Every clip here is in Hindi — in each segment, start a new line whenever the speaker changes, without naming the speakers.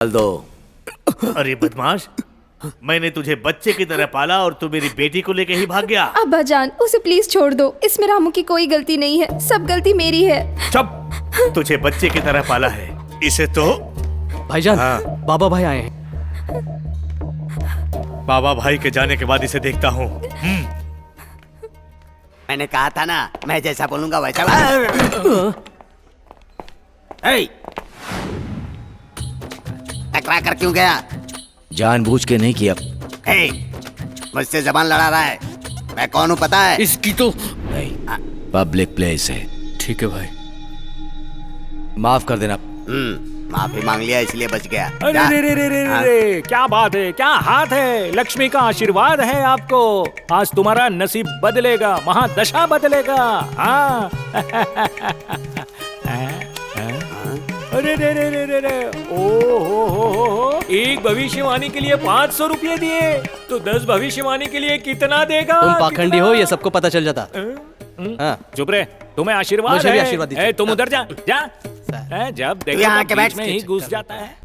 डाल दो।
अरे बदमाश, मैंने तुझे बच्चे की तरह पाला और तू मेरी बेटी को लेके ही भाग गया।
अब्बा जान, उसे प्लीज छोड़ दो। इसमें रामू की कोई गलती नहीं है, सब गलती मेरी है।
चुप, तुझे बच्चे की तरह पाला है, इसे तो।
भाईजान, बाबा भाई आए हैं।
बाबा भाई के जाने के बाद इसे देखता हूँ।
मैंने कहा था ना, मैं जैसा बोलूंगा वैसा। टकरा कर क्यों गया?
जानबूझ के नहीं किया।
मुझसे जबान लड़ा रहा है। मैं कौन हूँ पता है?
इसकी तो
नहीं, पब्लिक प्लेस है।
ठीक है भाई,
माफ कर देना।
माफी मांग लिया इसलिए बच गया।
अरे रे रे रे रे रे, क्या बात है, क्या हाथ है। लक्ष्मी का आशीर्वाद है आपको। आज तुम्हारा नसीब बदलेगा, महादशा बदलेगा। हाँ। अरे रे रे रे रे रे, ओ, एक भविष्यवाणी के लिए 500 रुपये दिए, तो 10 भविष्यवाणी के लिए कितना देगा?
तुम पाखंडी हो, ये सबको पता चल जाता। हाँ।
चुप रहे, तुम्हें आशीर्वाद
मुझे भी
है।
आशीर्वाद दीजिए।
तुम उधर जा, जा। जब देखो
यहाँ के
बीच
बैठ
में ही घुस जाता है।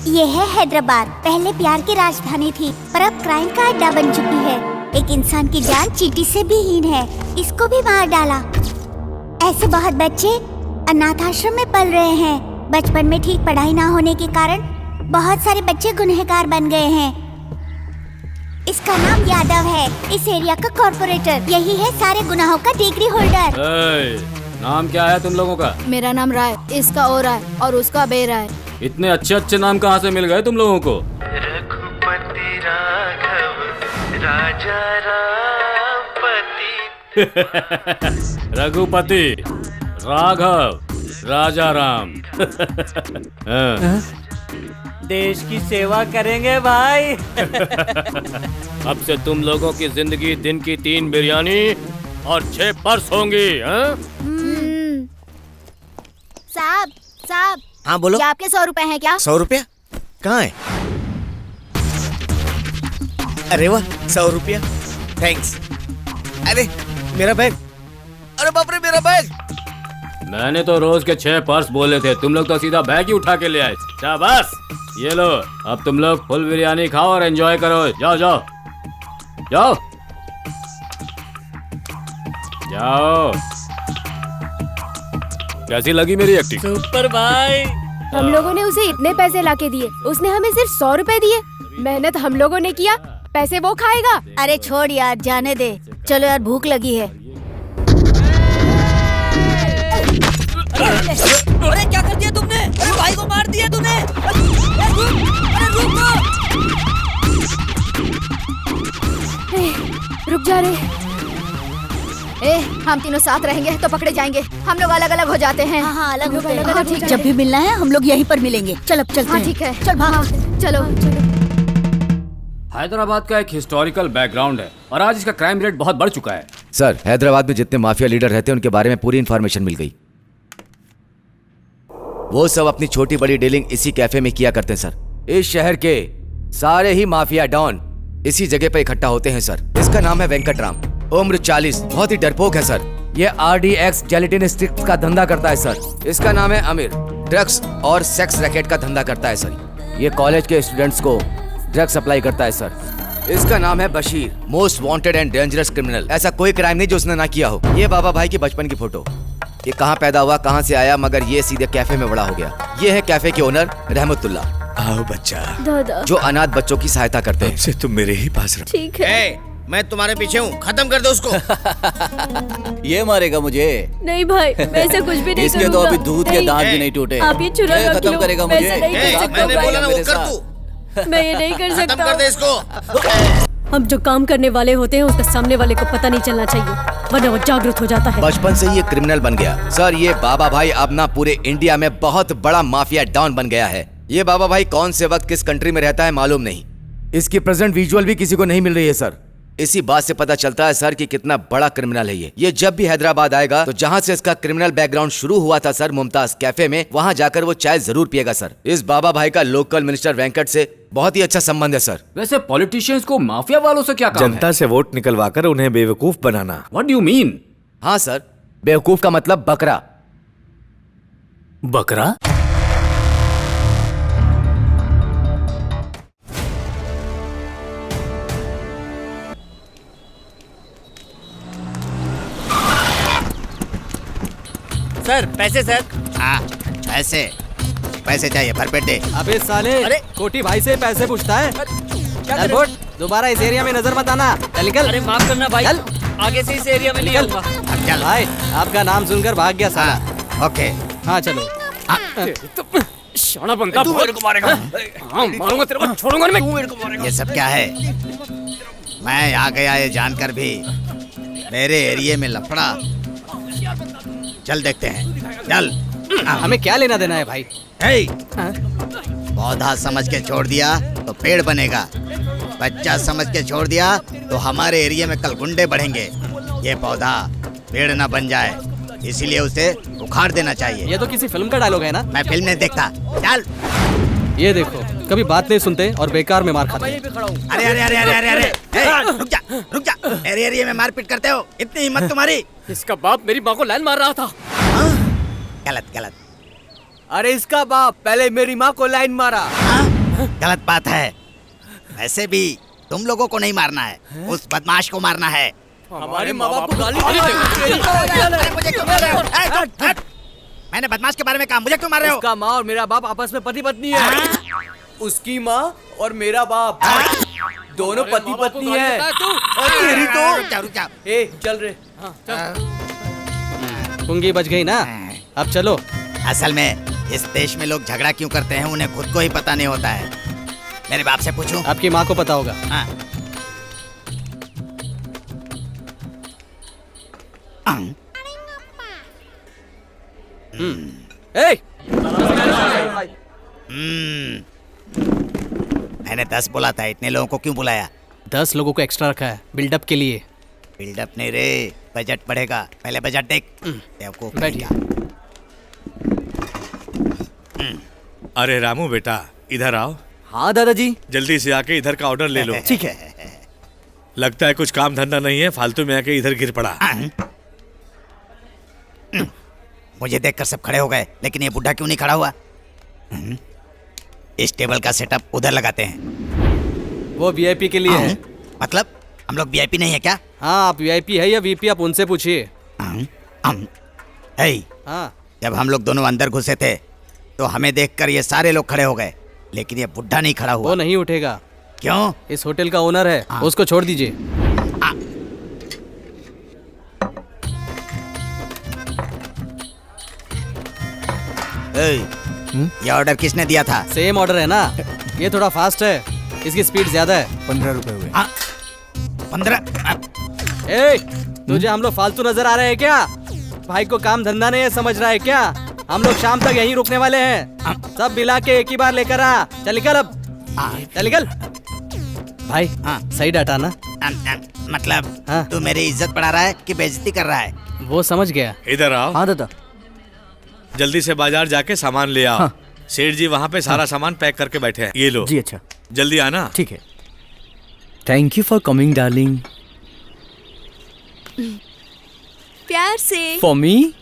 ये है हैदराबाद। पहले प्यार की राजधानी थी, पर अब क्राइम का अड्डा बन चुकी है। एक इंसान की जान चींटी से भी हीन है, इसको भी मार डाला। ऐसे बहुत बच्चे अनाथ आश्रम में पल रहे हैं। बचपन में ठीक पढ़ाई ना होने के कारण बहुत सारे बच्चे गुनहगार बन गए हैं। इसका नाम यादव है, इस एरिया का कॉर्पोरेटर। यही है सारे गुनाहों का डिग्री होल्डर।
नाम क्या है तुम लोगों का?
मेरा नाम राय, इसका ओ राय और उसका बे राय।
इतने अच्छे अच्छे नाम कहाँ से मिल गए तुम लोगों को?
रघुपति राघव राजा रामपति।
रघुपति राघव राजा राम।
देश की सेवा करेंगे भाई।
अब से तुम लोगों की जिंदगी दिन की 3 बिरयानी और 6 पर्स होंगी।
साहब, साहब।
हाँ बोलो।
ये आपके 100 रुपए हैं क्या?
100 रुपया कहाँ है? अरे वाह, 100 रुपया, थैंक्स। अरे मेरा बैग, अरे बाप रे मेरा बैग।
मैंने तो रोज के 6 पर्स बोले थे, तुम लोग तो सीधा बैग ही उठा के ले आए। शाबाश, ये लो, अब तुम लोग फुल बिरयानी खाओ और एंजॉय करो। जाओ जाओ जाओ जाओ। कैसी लगी मेरी एक्टिंग?
सुपर भाई।
हम लोगों ने उसे इतने पैसे लाके दिए, उसने हमें सिर्फ 100 रुपए दिए। मेहनत हम लोगों ने किया, पैसे वो खाएगा।
अरे छोड़ यार, जाने दे। चलो यार, भूख लगी है।
अरे क्या कर दिया तुमने? अरे भाई को मार दिया तूने। अरे
रुक जा रे। हम तीनों साथ रहेंगे तो पकड़े जाएंगे। हम लोग अलग अलग हो जाते हैं।
हाँ, अलग हो गए।
हाँ, ठीक है।
जब भी मिलना है हम लोग यहीं पर मिलेंगे। चल अब चलते हैं।
ठीक है,
चल भाग।
चलो।
हैदराबाद का एक हिस्टोरिकल बैकग्राउंड है और आज इसका क्राइम रेट बहुत बढ़ चुका है।
सर, हैदराबाद में जितने माफिया लीडर रहते हैं उनके बारे में पूरी इन्फॉर्मेशन मिल गई। वो सब अपनी छोटी बड़ी डीलिंग इसी कैफे में किया करते हैं सर। इस शहर के सारे ही माफिया डॉन इसी जगह पर इकट्ठा होते हैं सर। इसका नाम है वेंकट राम, उम्र 40, बहुत ही डरपोक है सर। ये RDX जेलेटिन स्टिक्स का धंधा करता है सर। इसका नाम है अमीर, ड्रग्स और सेक्स रैकेट का धंधा करता है सर। ये कॉलेज के स्टूडेंट्स को ड्रग्स सप्लाई करता है सर। इसका नाम है Bashir, most wanted and dangerous criminal. ऐसा कोई क्राइम नहीं जो उसने ना किया हो। ये बाबा भाई की बचपन की फोटो। ये कहाँ पैदा हुआ, कहाँ से आया, मगर ये सीधे कैफे में बड़ा हो गया। ये है कैफे के ओनर रहमतुल्ला।
आओ बच्चा,
दादा,
जो अनाथ बच्चों की सहायता करते हैं।
से तुम मेरे ही पास रहो।
ठीक है।
मैं तुम्हारे पीछे हूँ, खत्म कर दो उसको।
ये मारेगा मुझे।
नहीं भाई, मैं ऐसा कुछ भी नहीं
इसके तो
करूंगा।
अभी दूध के दांत भी नहीं टूटे।
आप ये चुरा रख लो।
खत्म करेगा
मैं
मुझे।
ऐसा नहीं कर सकता
मैंने
भाई।
बोला ना वो कर तू।
मैं ये नहीं कर
खत्म
सकता।
कर दे इसको।
हम जो काम करने वाले होते हैं उसका सामने वाले को पता नहीं चलना चाहिए, वरना वो जागरूक हो जाता है।
बचपन से ये क्रिमिनल बन गया सर। ये बाबा भाई अब ना पूरे इंडिया में बहुत बड़ा माफिया डॉन बन गया है। ये बाबा भाई कौन से वक्त किस कंट्री में रहता है मालूम नहीं। इसकी प्रेजेंट विजुअल भी किसी को नहीं मिल रही है सर। इसी बात से पता चलता है सर कि कितना बड़ा क्रिमिनल है ये जब भी हैदराबाद आएगा तो जहाँ से इसका क्रिमिनल बैकग्राउंड शुरू हुआ था सर, मुमताज कैफे में, वहाँ जाकर वो चाय जरूर पिएगा सर। इस बाबा भाई का लोकल मिनिस्टर वेंकट से बहुत ही अच्छा संबंध है सर।
वैसे पॉलिटिशियंस को माफिया वालों से क्या काम
जनता से वोट निकलवाकर उन्हें बेवकूफ बनाना।
What do you mean?
हाँ सर, बेवकूफ का मतलब बकरा।
बकरा?
सर पैसे सर।
हाँ पैसे पैसे चाहिए, भरपेट दे।
अबे साले,
अरे!
कोटी भाई से पैसे पूछता है।
क्या
चल फुट, दोबारा इस एरिया में नजर मत आना। चल निकल।
अरे माफ करना भाई,
चल।
आगे से इस एरिया में नहीं
निकल।
आऊंगा।
चल
भाई आपका नाम सुनकर भाग गया साला।
हाँ, ओके।
हाँ चलो।
शाना बनता तू मेरे को मारेगा। हाँ मारूंगा तेरे को, छोड़ूंगा नहीं मैं। तू मेरे को मारेगा।
ये सब क्या है? मैं आ गया ये जानकर भी मेरे एरिया में लफड़ा। चल देखते हैं, चल।
हमें क्या लेना देना है भाई?
हे,
हाँ?
पौधा समझ के छोड़ दिया तो पेड़ बनेगा, बच्चा समझ के छोड़ दिया तो हमारे एरिया में कल गुंडे बढ़ेंगे। ये पौधा पेड़ ना बन जाए, इसीलिए उसे उखाड़ देना चाहिए।
ये तो किसी फिल्म का डायलॉग है ना?
मैं फिल्म नहीं देखता। चल।
ये देखो, कभी बात नहीं सुनते और बेकार में मार खाते हैं।
अरे अरे अरे अरे अरे अरे हे, रुक जा। मेरे एरिया में मारपीट करते हो, इतनी हिम्मत तुम्हारी?
इसका बाप मेरी माँ को लाइन मार रहा था।
गलत।
अरे इसका बाप पहले मेरी माँ को लाइन मारा।
गलत बात है। वैसे भी तुम लोगों को नहीं मारना है, उस बदमाश को मारना है।
हमारे माँ बाप को गाली
मुझे क्यों मार रहे हो? हट। मैंने बदमाश के बारे में कहा, मुझे क्यों मार रहे हो?
उसका माँ और मेरा बाप आपस में पति पत्नी है। उसकी माँ और मेरा बाप दोनों पति पत्नी है। तेरी तो
रुक जा।
ए चल रे।
पुंगी बच गई ना? अब चलो।
असल में इस देश में लोग झगड़ा क्यों करते हैं उन्हें खुद को ही पता नहीं होता है। मेरे बाप से पूछूं?
आपकी माँ को पता होगा।
हाँ।
ए!
मैंने 10 बोला था, इतने लोगों को क्यों बुलाया?
10 लोगों को एक्स्ट्रा रखा है बिल्डअप के लिए।
बिल्डअप नहीं रे, बजट बढ़ेगा। पहले बजट देख। बेवकूफ।
बैठिए।
अरे रामू बेटा, इधर आओ।
हाँ दादाजी।
जल्दी से आके इधर का ऑर्डर ले लो।
ठीक है।
लगता है कुछ काम धंधा नहीं है, फालतू में आके इधर गिर पड़ा।
मुझे देखकर सब खड़े हो गए, लेकिन ये बुढ़ा क्यों नहीं खड़ा हुआ? इस टेबल का सेटअप उधर लगाते हैं।
वो वीआईपी के लिए है।
मतलब हम लोग वीआईपी नहीं है क्या?
हाँ, आप वीआईपी है या वीपी, आप उनसे पूछिए।
हाँ। जब हम लोग दोनों अंदर घुसे थे तो हमें देखकर ये सारे लोग खड़े हो गए, लेकिन ये बुढ़ा नहीं खड़ा हुआ।
वो नहीं उठेगा।
क्यों?
इस होटल का ओनर है, उसको छोड़ दीजिए।
ये ऑर्डर किसने दिया था?
सेम ऑर्डर है ना, ये थोड़ा फास्ट है, इसकी स्पीड ज्यादा है।
15 रुपए हुए।
15?
ए, तुझे हम लोग फालतू नजर आ रहे हैं क्या? भाई को काम धंधा नहीं है समझ रहा है क्या? हम लोग शाम तक यहीं रुकने वाले हैं। सब मिला के एक ही बार लेकर आ। चल निकल अब। चल निकल। भाई सही डाटा ना?
मतलब तू मेरी इज्जत बढ़ा रहा है कि बेइज्जती कर रहा है?
वो समझ गया।
इधर आओ।
हाँ दादा।
जल्दी से बाजार जाके सामान ले आओ। सेठ जी वहाँ पे सारा सामान पैक करके बैठे हैं। ये लो।
जी अच्छा।
जल्दी आना।
ठीक है। Thank you for coming darling.
प्यार से।
For me?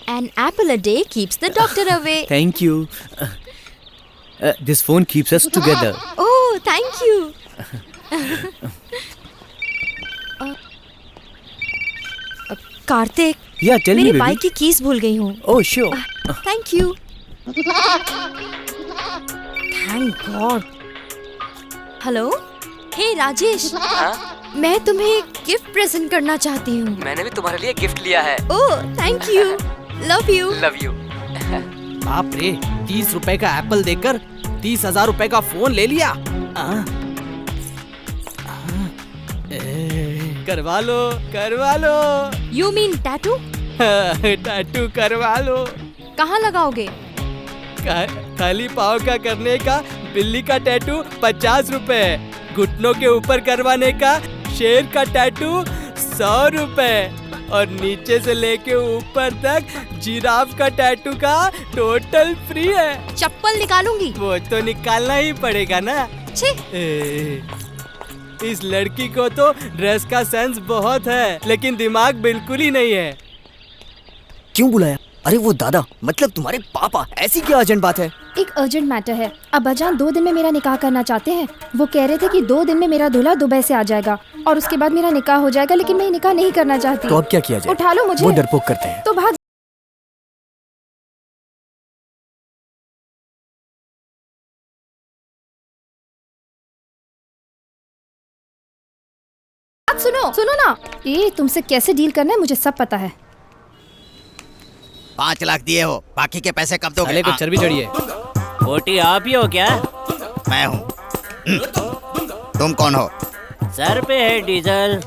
An apple a day keeps the doctor away.
Thank you. This phone keeps us together.
Oh, thank you. Kartik,
Yeah, tell me,
मेरी
baby.
बाइक की कीज भूल गई हूँ।
Oh, sure.
Thank you. Thank God. Hello, hey Rajesh. मैं तुम्हें गिफ्ट प्रेजेंट करना चाहती हूँ।
मैंने भी तुम्हारे लिए गिफ्ट लिया है।
Oh, thank you. Love you.
Love you.
बाप रे, 30 रुपए का एप्पल देकर 30,000 रुपए का फोन ले लिया। करवा लो।
You mean tattoo?
टैटू करवा लो।
कहाँ लगाओगे?
खाली पाँव का करने का बिल्ली का टैटू 50 रुपए, घुटनों के ऊपर करवाने का शेर का टैटू 100 रुपए और नीचे से लेके ऊपर तक जिराफ का टैटू का टोटल फ्री है।
चप्पल निकालूंगी।
वो तो निकालना ही पड़ेगा ना। इस लड़की को तो ड्रेस का सेंस बहुत है, लेकिन दिमाग बिल्कुल ही नहीं है।
क्यों बुलाया? अरे वो दादा, मतलब तुम्हारे पापा। ऐसी क्या अर्जेंट बात है?
एक अर्जेंट मैटर है। अब्बाजान 2 दिन में मेरा निकाह करना चाहते हैं। वो कह रहे थे कि 2 दिन में मेरा दूल्हा दुबई से आ जाएगा और उसके बाद मेरा निकाह हो जाएगा, लेकिन मैं निकाह नहीं करना चाहती।
तो अब क्या किया जाए?
उठा लो मुझे।
वो डरपोक करते हैं।
तो भाग। सुनो सुनो ना, ये तुमसे कैसे डील करना है मुझे सब पता है।
5 लाख दिए हो, बाकी के पैसे कब दोगे?
साले को चर्बी चढ़ी है।
खोटी आप ही हो क्या?
मैं हूँ। तुम कौन हो?
सर पे है डीजल,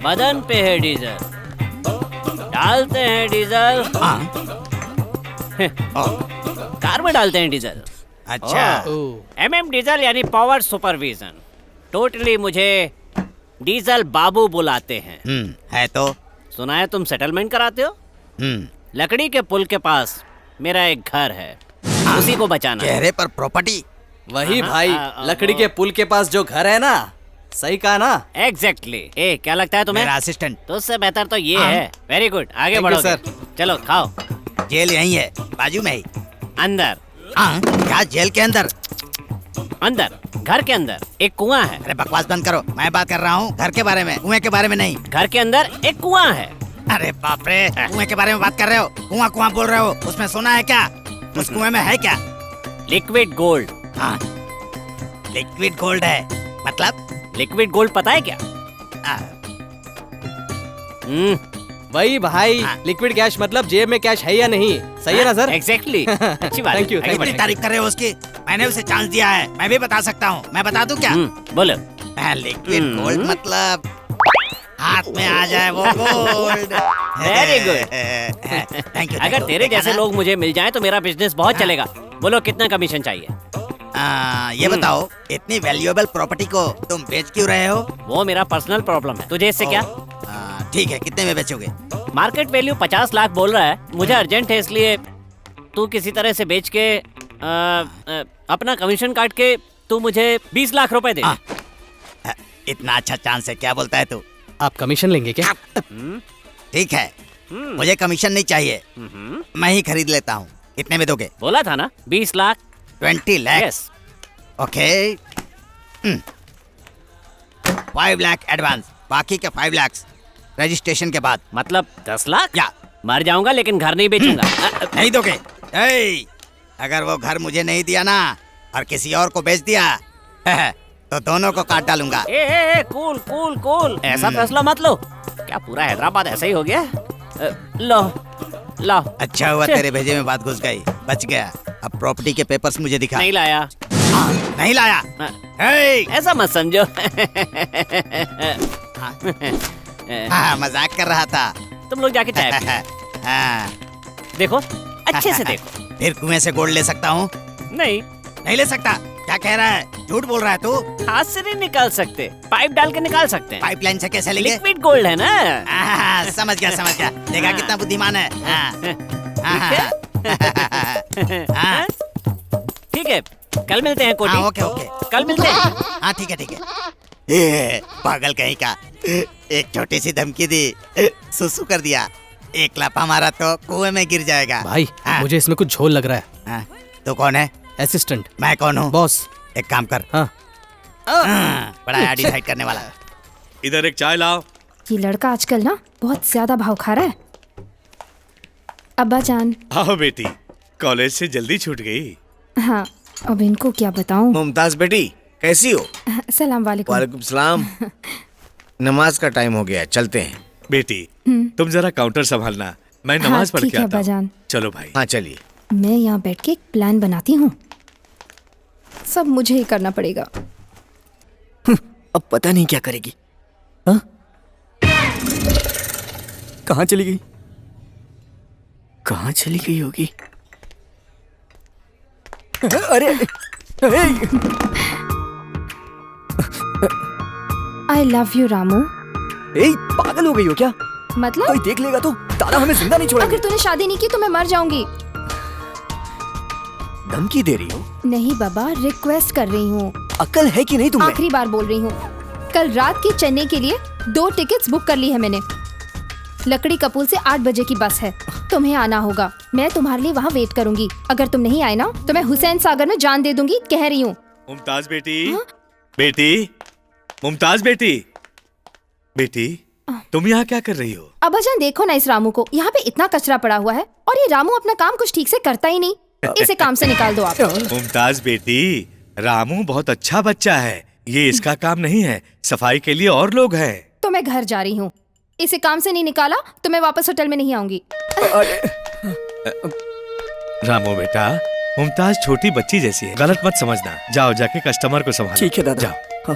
बदन पे है डीजल, डालते हैं डीजल। कार में डालते हैं डीजल।
अच्छा।
MM डीजल यानी पावर सुपरविजन। टोटली मुझे डीजल बाबू बुलाते हैं।
है तो।
सुना है तुम सेटलमेंट कराते हो? लकड़ी के पुल के पास मेरा एक घर है, उसी को बचाना।
चेहरे पर प्रॉपर्टी।
वही भाई, लकड़ी के पुल के पास जो घर है ना। सही कहा ना?
एग्जैक्टली। क्या लगता है तुम्हें?
मेरा असिस्टेंट।
तो उससे बेहतर तो ये है। वेरी गुड, आगे बढ़ो सर। चलो खाओ।
जेल यहीं है, बाजू में ही।
अंदर?
क्या जेल के अंदर?
अंदर, घर के अंदर एक कुआं है।
अरे बकवास बंद करो, मैं बात कर रहा हूँ घर के बारे में, कुएं के बारे में नहीं।
घर के अंदर एक कुआं है।
अरे बाप रे, कुएं के बारे में बात कर रहे हो? कुआं कुआं बोल रहे हो, उसमें सोना है क्या? उस कुएं में है क्या?
Liquid gold.
हाँ, लिक्विड गोल्ड है। मतलब?
लिक्विड गोल्ड पता है क्या?
वही भाई, लिक्विड कैश मतलब जेब में कैश है या नहीं। सही है ना सर?
एग्जैक्टली। अच्छी बात है।
Thank you.
कितनी तारीफ कर रहे हो उसकी? मैंने उसे चांस दिया है, मैं भी बता सकता हूँ। मैं बता दूं क्या?
बोलो।
लिक्विड गोल्ड मतलब हाथ में आ जाए वो gold.
Very good.
Thank you.
अगर तेरे जैसे लोग मुझे मिल जाएं तो मेरा बिजनेस बहुत चलेगा। बोलो कितना कमीशन चाहिए?
ये बताओ, इतनी वैल्यूएबल प्रॉपर्टी को तुम बेच क्यों रहे हो?
वो मेरा पर्सनल प्रॉब्लम है, तुझे इससे क्या?
ठीक है, कितने में बेचोगे?
मार्केट वैल्यू 50 लाख बोल रहा है। मुझे अर्जेंट है, इसलिए तू किसी तरह से बेच के अपना कमीशन काट के तू मुझे 20 लाख रुपए दे।
इतना अच्छा चांस है, क्या बोलता है तू?
आप कमीशन लेंगे क्या?
ठीक है, मुझे कमीशन नहीं चाहिए, मैं ही खरीद लेता हूँ। कितने में दोगे?
बोला था ना 20 lakh.
20 lakh?
Yes.
Okay. 5 lakh advance, बाकी के 5 लाख रजिस्ट्रेशन के बाद।
मतलब 10 लाख?
या
मर जाऊंगा लेकिन घर नहीं बेचूंगा।
नहीं दोगे? अगर वो घर मुझे नहीं दिया ना और किसी और को बेच दिया तो दोनों को काट डालूंगा।
कूल कूल कूल, ऐसा फैसला मत लो। क्या पूरा हैदराबाद ऐसा ही हो गया? लो लो।
अच्छा हुआ तेरे भेजे में बात घुस गई, बच गया। अब प्रॉपर्टी के पेपर्स मुझे दिखा।
नहीं लाया।
नहीं लाया?
ऐसा मत समझो।
मजाक कर रहा था।
तुम लोग जाके चाय पियो। देखो अच्छे से देखो।
फिर कुएं से गोल्ड ले सकता हूँ?
नहीं
ले सकता। क्या कह रहा है? झूठ बोल रहा है तू।
हाथ से नहीं निकाल सकते, पाइप डाल के निकाल सकते हैं।
पाइपलाइन से कैसे लेंगे?
लिक्विड गोल्ड है ना।
समझ गया। देखा कितना बुद्धिमान है।
ठीक है, कल मिलते हैं कोटी।
ओके।
कल मिलते हैं।
हाँ ठीक है। पागल कहीं का, एक छोटी सी धमकी दी, सुसु कर दिया। एक लापा मारा तो कुएं में गिर जाएगा।
भाई मुझे इसमें कुछ झोल लग रहा है।
तो कौन है?
असिस्टेंट।
मैं कौन हूँ?
बॉस।
एक काम कर। बड़ा डिसाइड करने वाला।
इधर एक चाय लाओ।
ये लड़का आजकल ना बहुत ज्यादा भाव खा रहा है। अब्बा जान।
हाँ बेटी, कॉलेज से जल्दी छूट गई।
हाँ, अब इनको क्या बताऊं।
मुमताज बेटी कैसी हो?
सलाम वालेकुम।
वालेकुम सलाम। नमाज का टाइम हो गया, चलते हैं।
बेटी तुम जरा काउंटर संभालना, मैं नमाज पढ़ के आता हूँ। चलो भाई।
हाँ चलिए।
मैं यहाँ बैठ के एक प्लान बनाती हूँ, सब मुझे ही करना पड़ेगा।
अब पता नहीं क्या करेगी। कहाँ चली गई? कहाँ चली गई होगी? अरे
आई लव यू रामू।
पागल हो गई हो क्या?
मतलब
कोई देख लेगा तो तारा हमें जिंदा नहीं छोड़ेगा।
अगर तूने शादी नहीं की तो मैं मर जाऊंगी।
धमकी दे रही हो?
नहीं बाबा, रिक्वेस्ट कर रही हूँ।
अकल है कि नहीं तुम्हें?
आखिरी बार बोल रही हूँ। कल रात की चेन्नई के लिए 2 टिकट्स बुक कर ली है मैंने। लकड़ी कपूल से 8 बजे की बस है, तुम्हें आना होगा। मैं तुम्हारे लिए वहाँ वेट करूंगी। अगर तुम नहीं आए ना तो मैं हुसैन सागर में जान दे दूंगी, कह रही हूँ।
मुमताज बेटी, बेटी, मुमताज बेटी, बेटी, तुम यहाँ क्या कर रही हो?
अब्बाजान देखो ना इस रामू को, यहाँ पे इतना कचरा पड़ा हुआ है और ये रामू अपना काम कुछ ठीक से करता ही नहीं। इसे काम से निकाल दो आप।
मुमताज बेटी, रामू बहुत अच्छा बच्चा है, ये इसका काम नहीं है, सफाई के लिए और लोग हैं।
तो मैं घर जा रही हूँ। इसे काम से नहीं निकाला तो मैं वापस होटल में नहीं आऊंगी।
रामू बेटा, मुमताज छोटी बच्ची जैसी है, गलत मत समझना। जाओ जाके कस्टमर को संभालो।
ठीक है दादा।
जाओ।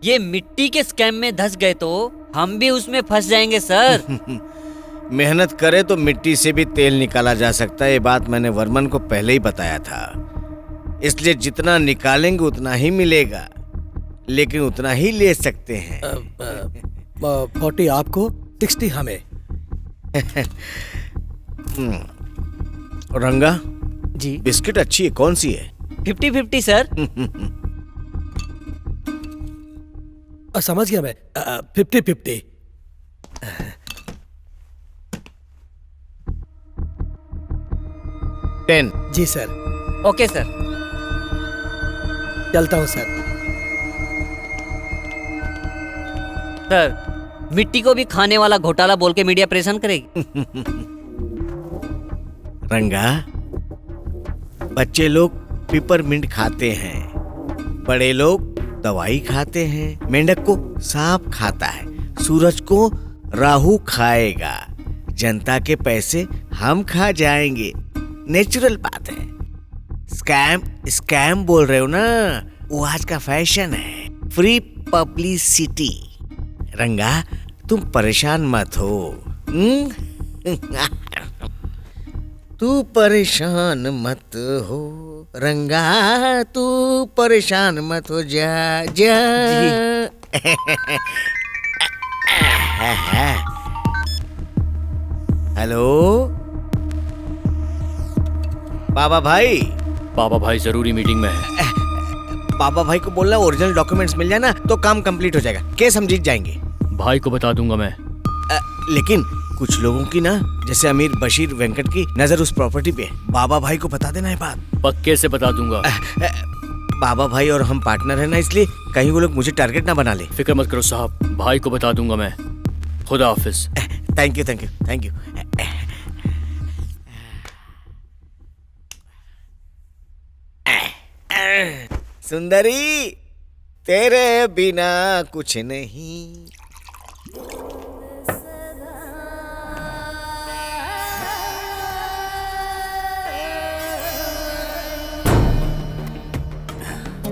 ये मिट्टी के स्कैम में धंस गए तो हम भी उसमें फंस जाएंगे सर।
मेहनत करे तो मिट्टी से भी तेल निकाला जा सकता है, ये बात मैंने वर्मन को पहले ही बताया था। इसलिए जितना निकालेंगे उतना ही मिलेगा, लेकिन उतना ही ले सकते हैं।
40 आपको, 60 हमें।
रंगा
जी,
बिस्किट अच्छी है, कौन सी है?
50-50 सर।
समझ गया मैं। 50-50।
टेन।
जी सर।
Okay sir.
चलता हूँ सर।
सर, मिट्टी को भी खाने वाला घोटाला बोल के मीडिया परेशान करेगी।
रंगा, बच्चे लोग पिपरमिंट खाते हैं, बड़े लोग दवाई खाते हैं, मेंढक को सांप खाता है, सूरज को राहु खाएगा, जनता के पैसे हम खा जाएंगे। नेचुरल बात है। स्कैम बोल रहे हो ना, वो आज का फैशन है, फ्री पब्लिसिटी। रंगा, तुम परेशान मत हो। तू परेशान मत हो रंगा, तू परेशान मत हो, जा जा। हेलो बाबा भाई।
बाबा भाई जरूरी मीटिंग में है।
बाबा भाई को बोलना ओरिजिनल डॉक्यूमेंट्स मिल जाए ना तो काम कंप्लीट हो जाएगा, केस हम जीत जाएंगे।
भाई को बता दूंगा मैं।
लेकिन कुछ लोगों की ना, जैसे अमीर बशीर वेंकट की नजर उस प्रॉपर्टी पे है। बाबा भाई को बता देना है बात।
पक्के से बता दूंगा।
बाबा भाई और हम पार्टनर है ना, इसलिए कहीं वो लोग मुझे टारगेट ना बना ले।
फिक्र मत करो साहब, भाई को बता दूंगा मैं। खुदा हाफिज।
Thank you thank you thank you. सुंदरी, तेरे बिना कुछ नहीं।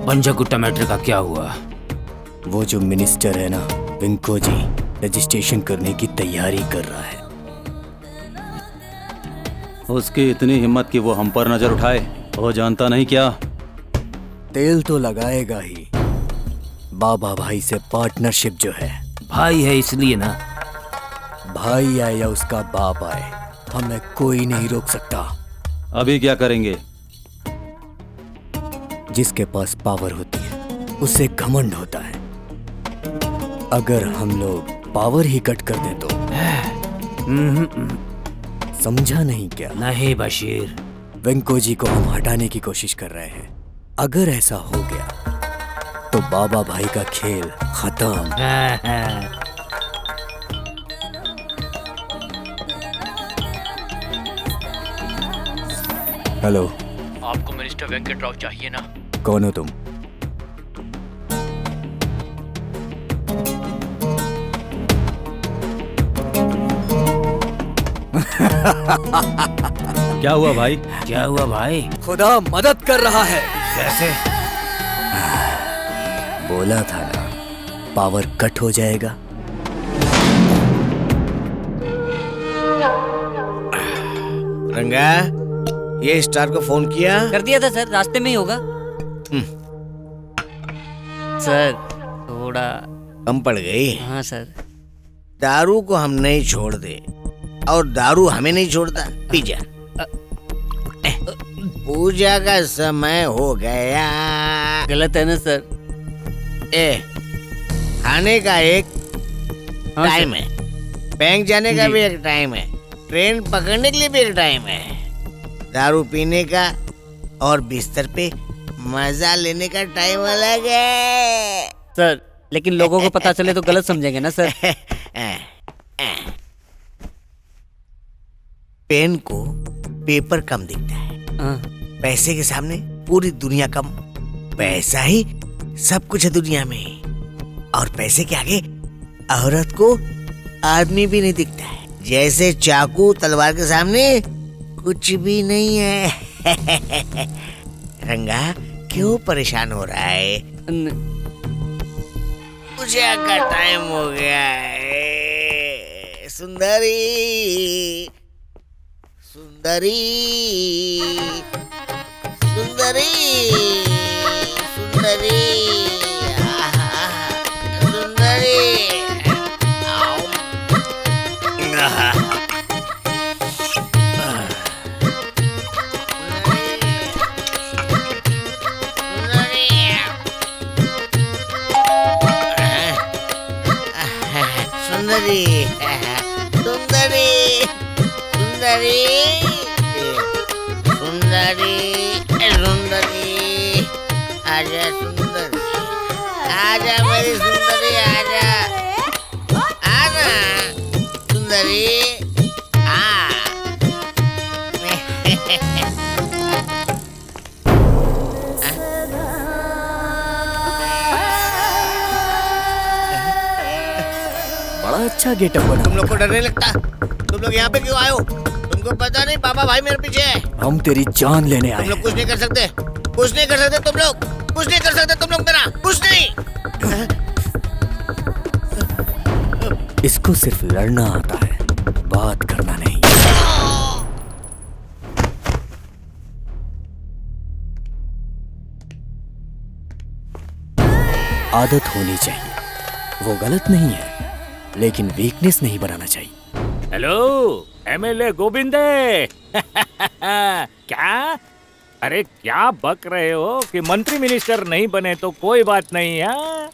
पंजागुट्टा मैटर का क्या हुआ?
वो जो मिनिस्टर है ना, विंको जी, रजिस्ट्रेशन करने की तैयारी कर रहा है।
उसकी इतनी हिम्मत कि वो हम पर नजर उठाए, वो जानता नहीं क्या?
तेल तो लगाएगा ही। बाबा भाई से पार्टनरशिप जो है,
भाई है इसलिए ना।
भाई आए या उसका बाप आए, हमें कोई नहीं रोक सकता।
अभी क्या करेंगे?
जिसके पास पावर होती है उसे घमंड होता है। अगर हम लोग पावर ही कट कर दें तो समझा नहीं क्या?
नहीं बशीर,
वेंको जी को हम हटाने की कोशिश कर रहे हैं। अगर ऐसा हो गया तो बाबा भाई का खेल खत्म। हेलो,
आपको मिनिस्टर वेंकट राव चाहिए ना?
कौन हो तुम?
क्या हुआ भाई?
क्या हुआ भाई?
खुदा मदद कर रहा है।
कैसे?
बोला था ना, पावर कट हो जाएगा।
रंगा, ये स्टार को फोन किया?
कर दिया था सर, रास्ते में ही होगा। सर थोड़ा
कम पड़ गई।
हाँ सर।
दारू को हम नहीं छोड़ दे और दारू हमें नहीं छोड़ता। पी जा। पूजा का समय हो गया।
गलत है ना सर?
खाने का एक टाइम है, बैंक जाने का भी एक टाइम है, ट्रेन पकड़ने के लिए भी एक टाइम है, दारू पीने का और बिस्तर पे मजा लेने का टाइम अलग है।
सर लेकिन लोगों को पता चले तो गलत समझेंगे ना सर?
पेन को पेपर कम दिखता है, पैसे के सामने पूरी दुनिया कम। पैसा ही सब कुछ है दुनिया में, और पैसे के आगे औरत को आदमी भी नहीं दिखता है। जैसे चाकू तलवार के सामने कुछ भी नहीं है। रंगा क्यों परेशान हो रहा है? पूजा का टाइम हो गया है। सुंदरी सुंदरी सुंदरी सुंदरी सुंदरी। सुंदरी सुंदरी सुंदरी सुंदरी सुंदरी, आजा सुंदरी, आजा मेरी सुंदरी, आजा आजा सुंदरी।
बड़ा अच्छा गेटअप बना।
तुम लोग को डर नहीं लगता? तुम लोग यहाँ पे क्यों आए हो? तुमको पता नहीं पापा भाई मेरे पीछे है।
हम तेरी जान लेने आए।
तुम लोग कुछ नहीं कर सकते, कुछ नहीं कर सकते, तुम लोग कुछ नहीं कर सकते, तुम लोग मेरा कुछ नहीं।
इसको सिर्फ लड़ना आता है, बात करना नहीं। आदत होनी चाहिए, वो गलत नहीं है, लेकिन वीकनेस नहीं बनाना चाहिए।
हेलो एमएलए गोविंदे। क्या? अरे क्या बक रहे हो कि मंत्री मिनिस्टर नहीं बने तो कोई बात नहीं है।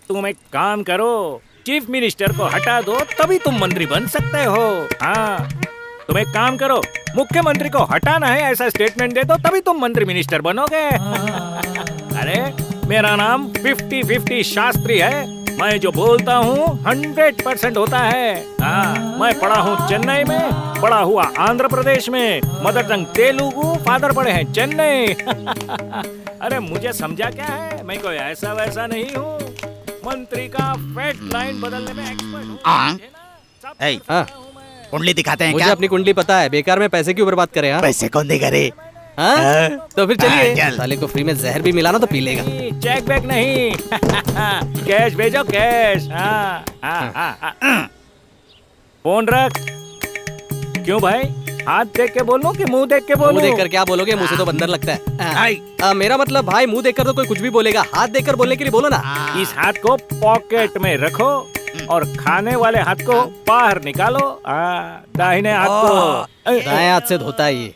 तुम एक काम करो, चीफ मिनिस्टर को हटा दो, तभी तुम मंत्री बन सकते हो। हाँ तुम एक काम करो, मुख्यमंत्री को हटाना है ऐसा स्टेटमेंट दे दो, तभी तुम मंत्री मिनिस्टर बनोगे। अरे मेरा नाम 50-50 शास्त्री है, मैं जो बोलता हूँ 100% होता है। हाँ मैं पढ़ा हूँ चेन्नई में, पढ़ा हुआ आंध्र प्रदेश में, मदर टंग तेलुगु, फादर पढ़े हैं चेन्नई। अरे मुझे समझा क्या है, मैं कोई ऐसा वैसा नहीं हूँ, मंत्री का फैट लाइन बदलने में एक्सपर्ट हूँ।
कुंडली दिखाते हैं
मुझे
क्या?
अपनी कुंडली पता है, बेकार में पैसे क्यों बर्बाद करें? हाँ?
पैसे कौन देगा रे?
हाँ? तो फिर चलिए,
चल।
साले को फ्री में जहर भी मिला ना तो पी लेगा।
चेक बैक नहीं। कैश भेजो कैश। हाँ, हाँ, हाँ, हाँ। फोन रख। क्यों भाई, हाथ देख के बोलो कि मुंह देख के बोलो?
मुंह देखकर क्या बोलोगे, मुंह से तो बंदर लगता है। मेरा मतलब भाई मुंह देखकर तो कोई कुछ भी बोलेगा, हाथ देखकर बोलने के लिए बोलो ना।
इस हाथ को पॉकेट में रखो और खाने वाले हाथ को बाहर निकालो। दाहिने हाथ को
दाएं हाथ से धोता है ये।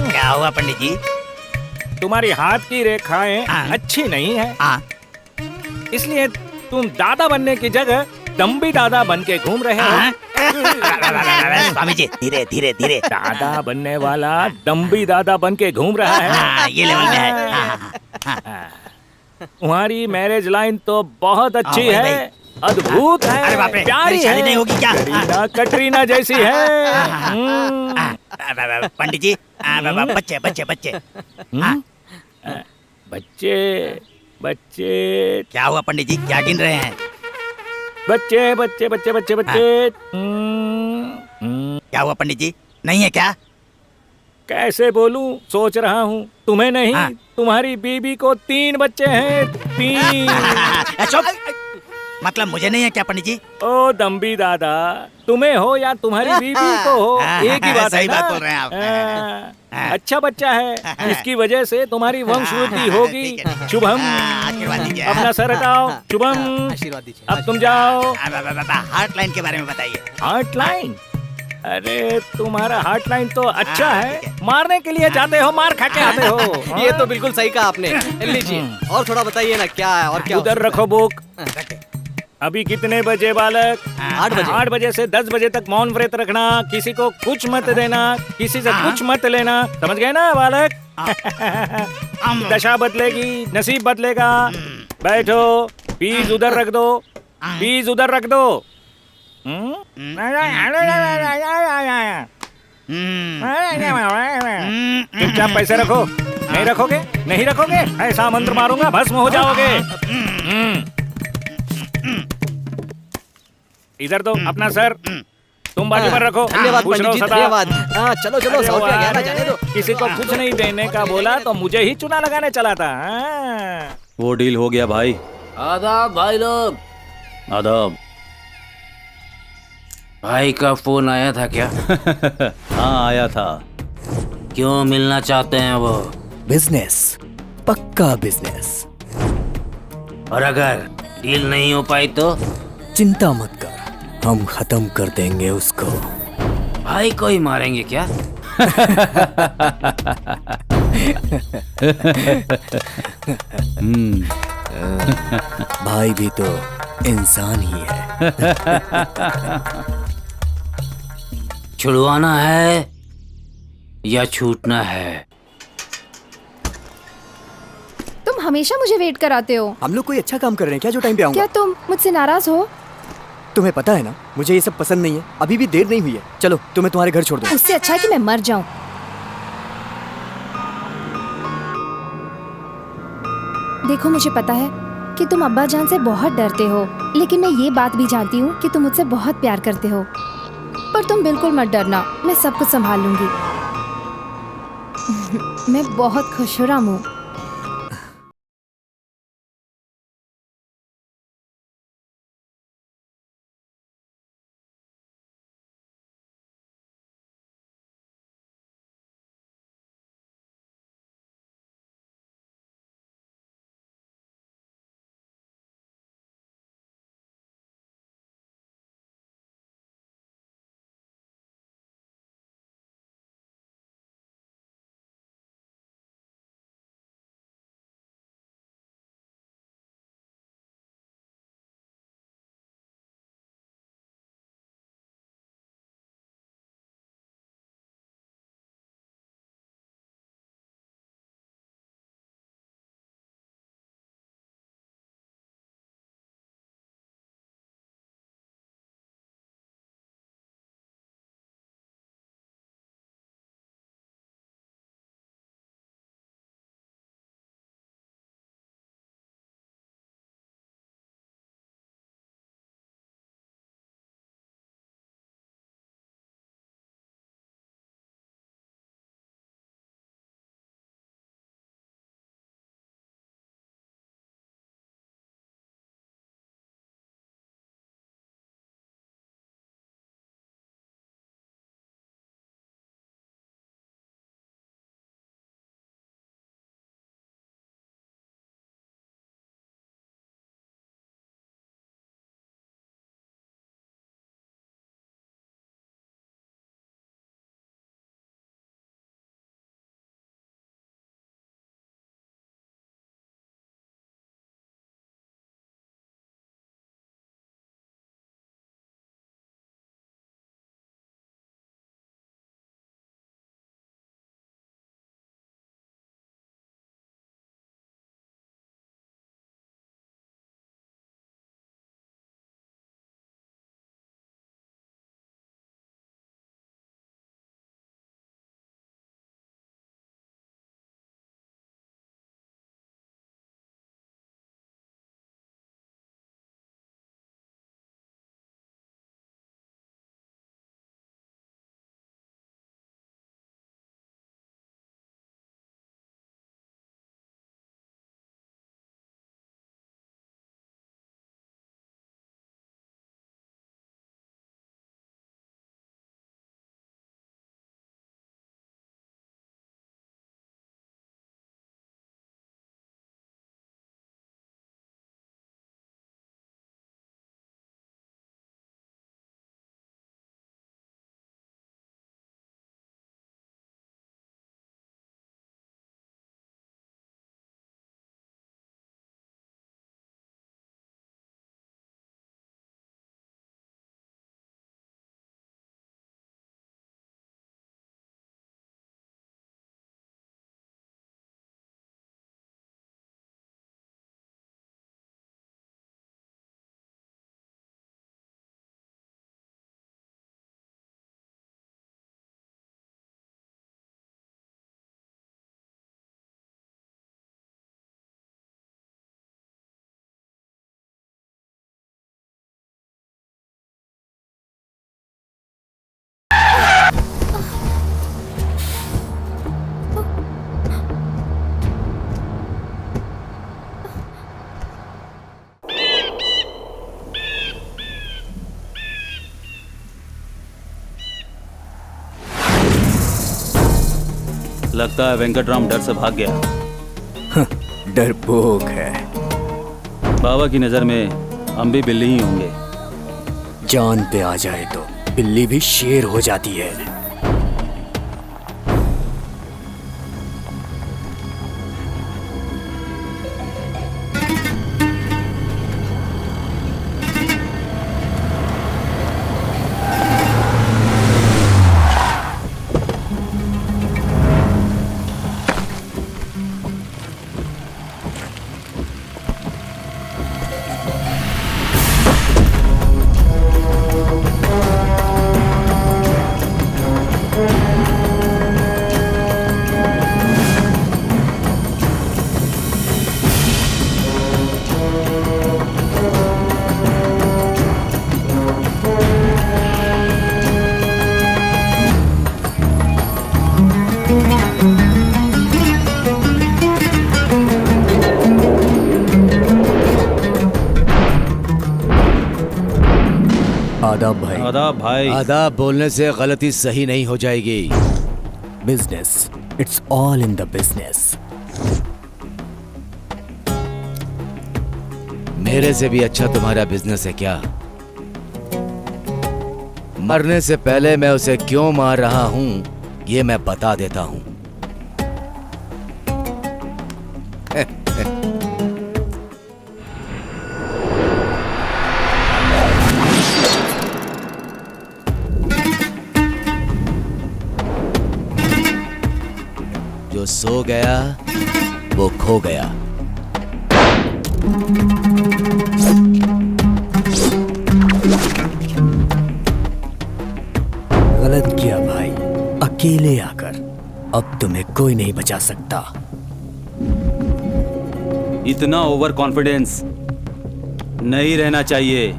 क्या हुआ पंडित जी?
तुम्हारी हाथ की रेखाएं अच्छी नहीं है, इसलिए तुम दादा बनने की जगह दम्बी दादा बन के घूम रहे हो।
स्वामी जी धीरे धीरे धीरे।
दादा बनने वाला दम्बी दादा बन के घूम रहा है।
ये लेवल में है।
तुम्हारी मैरिज लाइन तो बहुत अच्छी है, अद्भुत है,
अरे बाप रे,
प्यारी
मेरी शादी
है,
नहीं होगी क्या?
कटरीना जैसी है।
पंडित जी बच्चे बच्चे बच्चे
बच्चे बच्चे
क्या हुआ पंडित जी, क्या गिन रहे हैं?
बच्चे बच्चे बच्चे बच्चे बच्चे।
क्या हुआ पंडित जी, नहीं है क्या?
कैसे बोलूं, सोच रहा हूँ। तुम्हें नहीं, तुम्हारी बीबी को 3 बच्चे हैं। 3।
मतलब मुझे नहीं है क्या पंडित जी?
ओ दम्बी दादा, तुम्हें हो या तुम्हारी बीवी को हो, एक ही बात है
सही
ना?
बात बोल रहे हैं आप।
अच्छा बच्चा है, इसकी वजह से तुम्हारी वंश वृद्धि होगी। शुभम, अपना सर हटाओ। शुभम,
आशीर्वाद दीजिए।
अब तुम जाओ।
हार्ट लाइन के बारे में बताइए।
Heart line? अरे तुम्हारा हार्ट लाइन तो अच्छा है, मारने के लिए जाते हो, मार खा के आते हो।
ये तो बिल्कुल सही कहा आपने। लीजिए और थोड़ा बताइए ना क्या है और क्या।
उधर रखो बुक। अभी कितने बजे बालक?
8 बजे।
8 बजे से 10 बजे तक मौन व्रत रखना, किसी को कुछ मत देना, किसी से कुछ मत लेना, समझ गए ना बालक? दशा बदलेगी, नसीब बदलेगा। बैठो, फीस उधर रख दो, फीस उधर रख दो। चुपचाप पैसे रखो। नहीं रखोगे? नहीं रखोगे? ऐसा मंत्र मारूंगा भस्म हो जाओगे। इधर दो अपना सर, तुम बाजू पर रखो।
धन्यवाद
खुश
पंडित
रहो
जी,
सदा।
धन्यवाद। हाँ, चलो चलो,
अरे
100 रुपया
वाह,
गया ना, जाने दो।
किसी को कुछ नहीं देने का बोला तो मुझे ही चुना लगाने चला था। हाँ।
वो डील हो गया भाई।
आदाब भाई लोग।
आदाब।
भाई का फोन आया था क्या?
हाँ आया था।
क्यों मिलना चाहते हैं वो?
बिजनेस, पक्का बिजनेस।
और अगर डील नहीं हो पाई तो?
चिंता मत कर, हम खत्म कर देंगे उसको।
भाई को ही मारेंगे क्या?
भाई भी तो इंसान ही है।
छुड़वाना है या छूटना है?
तुम हमेशा मुझे वेट कराते हो।
हम लोग कोई अच्छा काम कर रहे हैं क्या जो टाइम पे आऊंगा?
क्या तुम मुझसे नाराज हो?
तुम्हें पता है ना मुझे ये सब पसंद नहीं है। अभी भी देर नहीं हुई है, चलो तुम्हें तुम्हारे घर छोड़ दूं।
उससे अच्छा है कि मैं मर जाऊं। देखो मुझे पता है कि तुम अब्बा जान से बहुत डरते हो, लेकिन मैं ये बात भी जानती हूँ कि तुम मुझसे बहुत प्यार करते हो। पर तुम बिल्कुल मत डरना, मैं सब कुछ संभाल लूंगी। मैं बहुत खुश हो रामू।
लगता है वेंकटराम डर से भाग गया।
डरपोक है।
बाबा की नजर में हम भी बिल्ली ही होंगे।
जान पे आ जाए तो बिल्ली भी शेर हो जाती है। आदाब भाई।
आदाब भाई।
आदाब बोलने से गलती सही नहीं हो जाएगी।
Business, it's all in the business.
मेरे से भी अच्छा तुम्हारा बिजनेस है क्या? मरने से पहले मैं उसे क्यों मार रहा हूं ये मैं बता देता हूं। जो सो गया वो खो गया।
गलत किया भाई, अकेले आकर। अब तुम्हें कोई नहीं बचा सकता।
इतना ओवर कॉन्फिडेंस नहीं रहना चाहिए।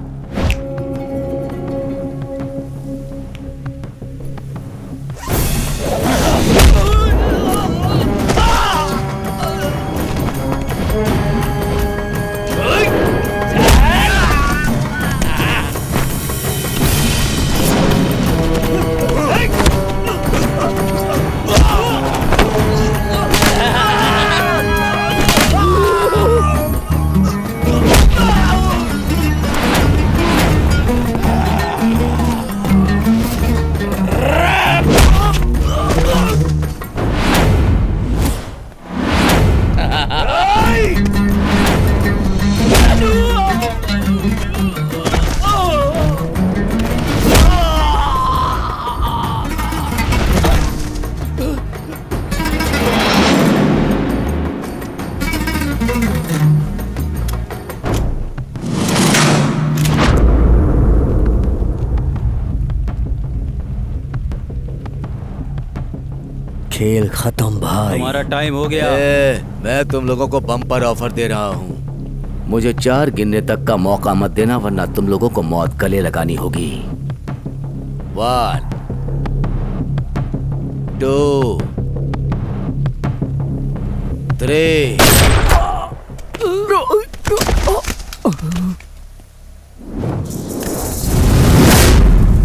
खेल खत्म भाई।
हमारा टाइम हो गया।
मैं तुम लोगों को बम्पर ऑफर दे रहा हूँ। मुझे 4 गिनने तक का मौका मत देना वरना तुम लोगों को मौत गले लगानी होगी। 1 2 3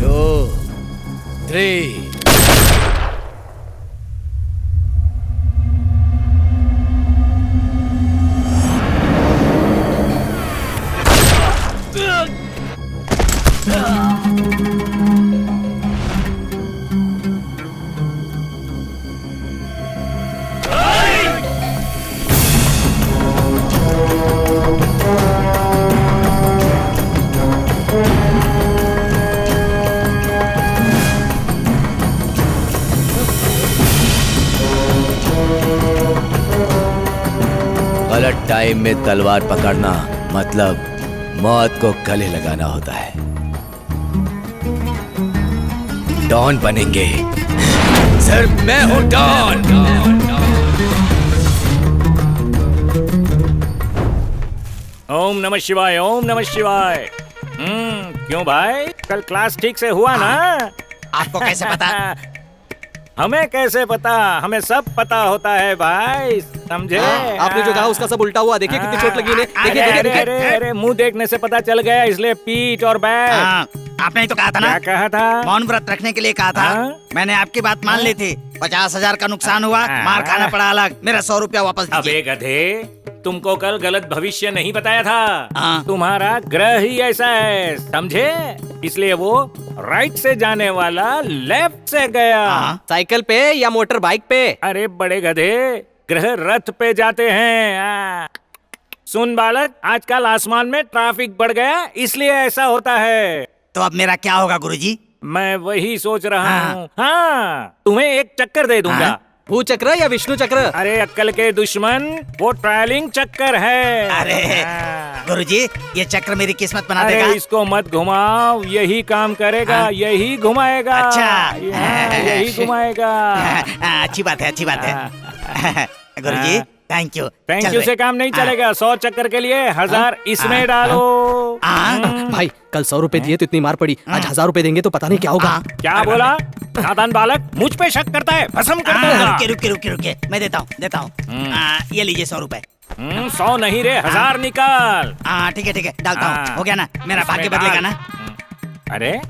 2 3 गलत टाइम में तलवार पकड़ना मतलब मौत को गले लगाना होता है। डॉन बनेंगे। सिर्फ मैं हूं डॉन।
ओम नमः शिवाय, ओम नमः शिवाय। क्यों भाई, कल क्लास ठीक से हुआ ना?
आपको कैसे पता?
हमें कैसे पता? हमें सब पता होता है भाई, समझे?
आपने जो कहा उसका सब उल्टा हुआ। देखिए कितनी चोट लगी इन्हें। देखिए,
अरे मुंह देखने से पता चल गया, इसलिए पीठ और बैठ।
आपने ही तो कहा था ना।
क्या कहा था?
मौन व्रत रखने के लिए कहा था। मैंने आपकी बात मान ली थी। 50,000 का नुकसान हुआ, मार खाना पड़ा अलग। मेरा 100 रुपया वापस दीजिए।
अबे गधे, तुमको कल गलत भविष्य नहीं बताया था। तुम्हारा ग्रह ही ऐसा है, समझे? इसलिए वो राइट से जाने वाला लेफ्ट से गया।
साइकिल पे या मोटर बाइक पे?
अरे बड़े गधे, ग्रह रथ पे जाते हैं। सुन बालक, आजकल आसमान में ट्रैफिक बढ़ गया, इसलिए ऐसा होता है।
तो अब मेरा क्या होगा गुरुजी?
मैं वही सोच रहा हूँ। हाँ, तुम्हें एक चक्कर दे दूंगा।
भू चक्र या विष्णु चक्र?
अरे अक्कल के दुश्मन, वो ट्रायलिंग चक्कर है।
अरे गुरुजी, ये चक्र मेरी किस्मत बना देगा।
अरे इसको मत घुमाओ, यही काम करेगा। यही घुमाएगा।
अच्छा,
यही घुमाएगा।
अच्छी बात है, अच्छी बात है। गुरुजी थैंक यू।
थैंक यू से काम नहीं चलेगा। 100 चक्कर के लिए 1000 इसमें डालो।
भाई कल 100 रुपए दिए तो इतनी मार पड़ी, आज 1000 रुपए देंगे तो पता नहीं क्या होगा।
क्या बोला? नादान बालक, मुझ पे शक करता है, भस्म कर दूंगा।
रुके, मैं देता हूँ। ये लीजिए 100 रुपए।
100 नहीं रे, 1000 निकाल।
ठीक है, डालता हूँ। हो गया ना, मेरा भाग्य बदलेगा ना।
अरे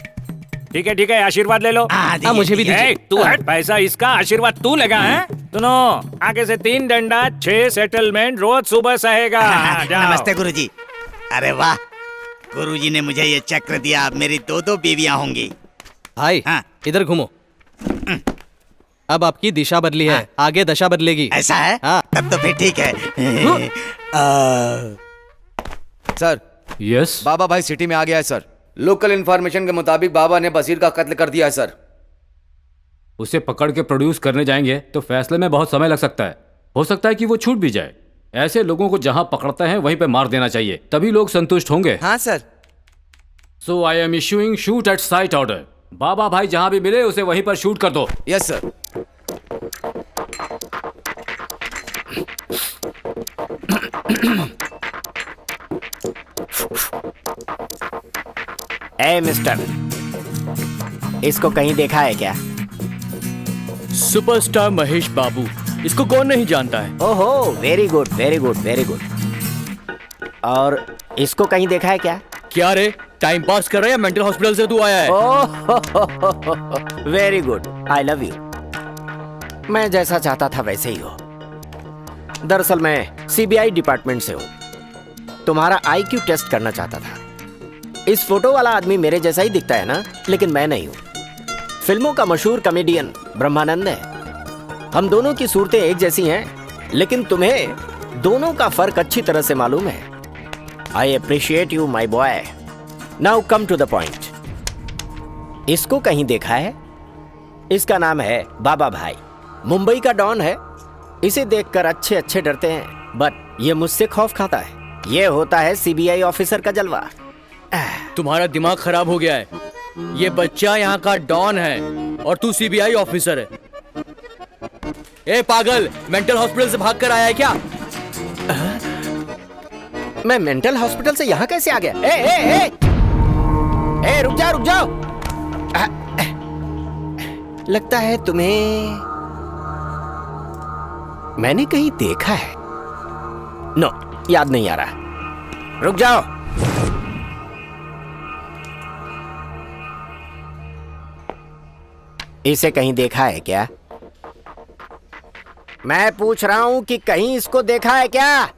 ठीक है, आशीर्वाद ले लो।
मुझे भी दीजिए।
तू हट, पैसा इसका, आशीर्वाद तू लेगा है। सुनो, आगे से 3 डंडा 6 सेटलमेंट रोज सुबह सहेगा।
नमस्ते गुरुजी। अरे वाह, गुरुजी ने मुझे ये चक्र दिया, अब मेरी 2 बीवियां होंगी।
भाई इधर घूमो। अब आपकी दिशा बदली है, आगे दशा बदलेगी।
ऐसा है? तब तो फिर ठीक है।
सर।
यस।
बाबा भाई सिटी में आ गया है सर। लोकल इंफॉर्मेशन के मुताबिक बाबा ने बशीर का कत्ल कर दिया है सर।
उसे पकड़ के प्रोड्यूस करने जाएंगे तो फैसले में बहुत समय लग सकता है। हो सकता है कि वो छूट भी जाए। ऐसे लोगों को जहां पकड़ते हैं वहीं पे मार देना चाहिए, तभी लोग संतुष्ट होंगे।
हाँ sir.
So I am issuing shoot at sight order. बाबा भाई जहां भी मिले उसे वहीं पर शूट कर दो।
Yes sir.
ए मिस्टर, इसको कहीं देखा है क्या?
सुपरस्टार महेश बाबू, इसको कौन नहीं जानता है?
ओहो, very good very good very good. और इसको कहीं देखा है क्या?
क्या रे, टाइम पास कर रहा है या मेंटल हॉस्पिटल से तू आया है?
Oh very good, I love you. मैं जैसा चाहता था वैसे ही हो। दरअसल मैं सीबीआई डिपार्टमेंट से हूँ। तुम्हारा आईक्यू टेस्ट करना चाहता था। इस फोटो वाला आदमी मेरे जैसा ही दिखता है ना, लेकिन मैं नहीं हूँ। फिल्मों का मशहूर कॉमेडियन ब्रह्मानंद है। हम दोनों की सूरतें एक जैसी हैं, लेकिन तुम्हें दोनों का फर्क अच्छी तरह से मालूम है। I appreciate you my boy. Now come to the point. इसको कहीं देखा है? इसका नाम है बाबा भाई, मुंबई का डॉन है। इसे देखकर अच्छे अच्छे डरते हैं, बट ये मुझसे खौफ खाता है। ये होता है सीबीआई ऑफिसर का जलवा।
तुम्हारा दिमाग खराब हो गया है। ये बच्चा यहाँ का डॉन है और तू सीबीआई ऑफिसर है। ए पागल, मेंटल हॉस्पिटल से भागकर आया है क्या?
मैं मेंटल हॉस्पिटल से यहाँ कैसे आ गया? ए, रुक जाओ। लगता है तुम्हें मैंने कहीं देखा है। नो, याद नहीं आ रहा। रुक जाओ। इसे कहीं देखा है क्या? मैं पूछ रहा हूं कि कहीं इसको देखा है क्या?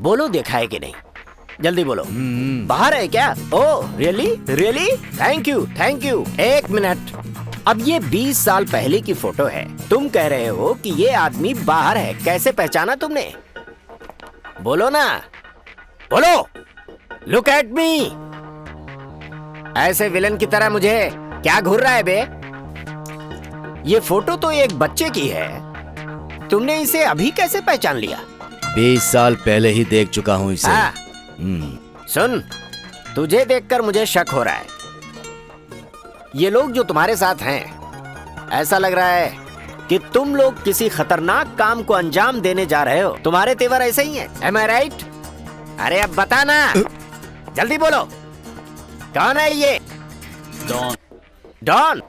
बोलो, देखा है कि नहीं? जल्दी बोलो। बाहर है क्या? Oh really? Thank you. एक मिनट। अब ये 20 साल पहले की फोटो है। तुम कह रहे हो कि ये आदमी बाहर है, कैसे पहचाना तुमने? बोलो ना, बोलो। Look at me. ऐसे विलन की तरह मुझे क्या घूर रहा है बे? ये फोटो तो एक बच्चे की है। तुमने इसे अभी कैसे पहचान लिया?
20 साल पहले ही देख चुका हूँ इसे।
सुन, तुझे देखकर मुझे शक हो रहा है। ये लोग जो तुम्हारे साथ हैं, ऐसा लग रहा है कि तुम लोग किसी खतरनाक काम को अंजाम देने जा रहे हो। तुम्हारे तेवर ऐसे ही हैं, am I right? अरे अब बता ना, जल्दी बोलो। कौन है ये? डॉन।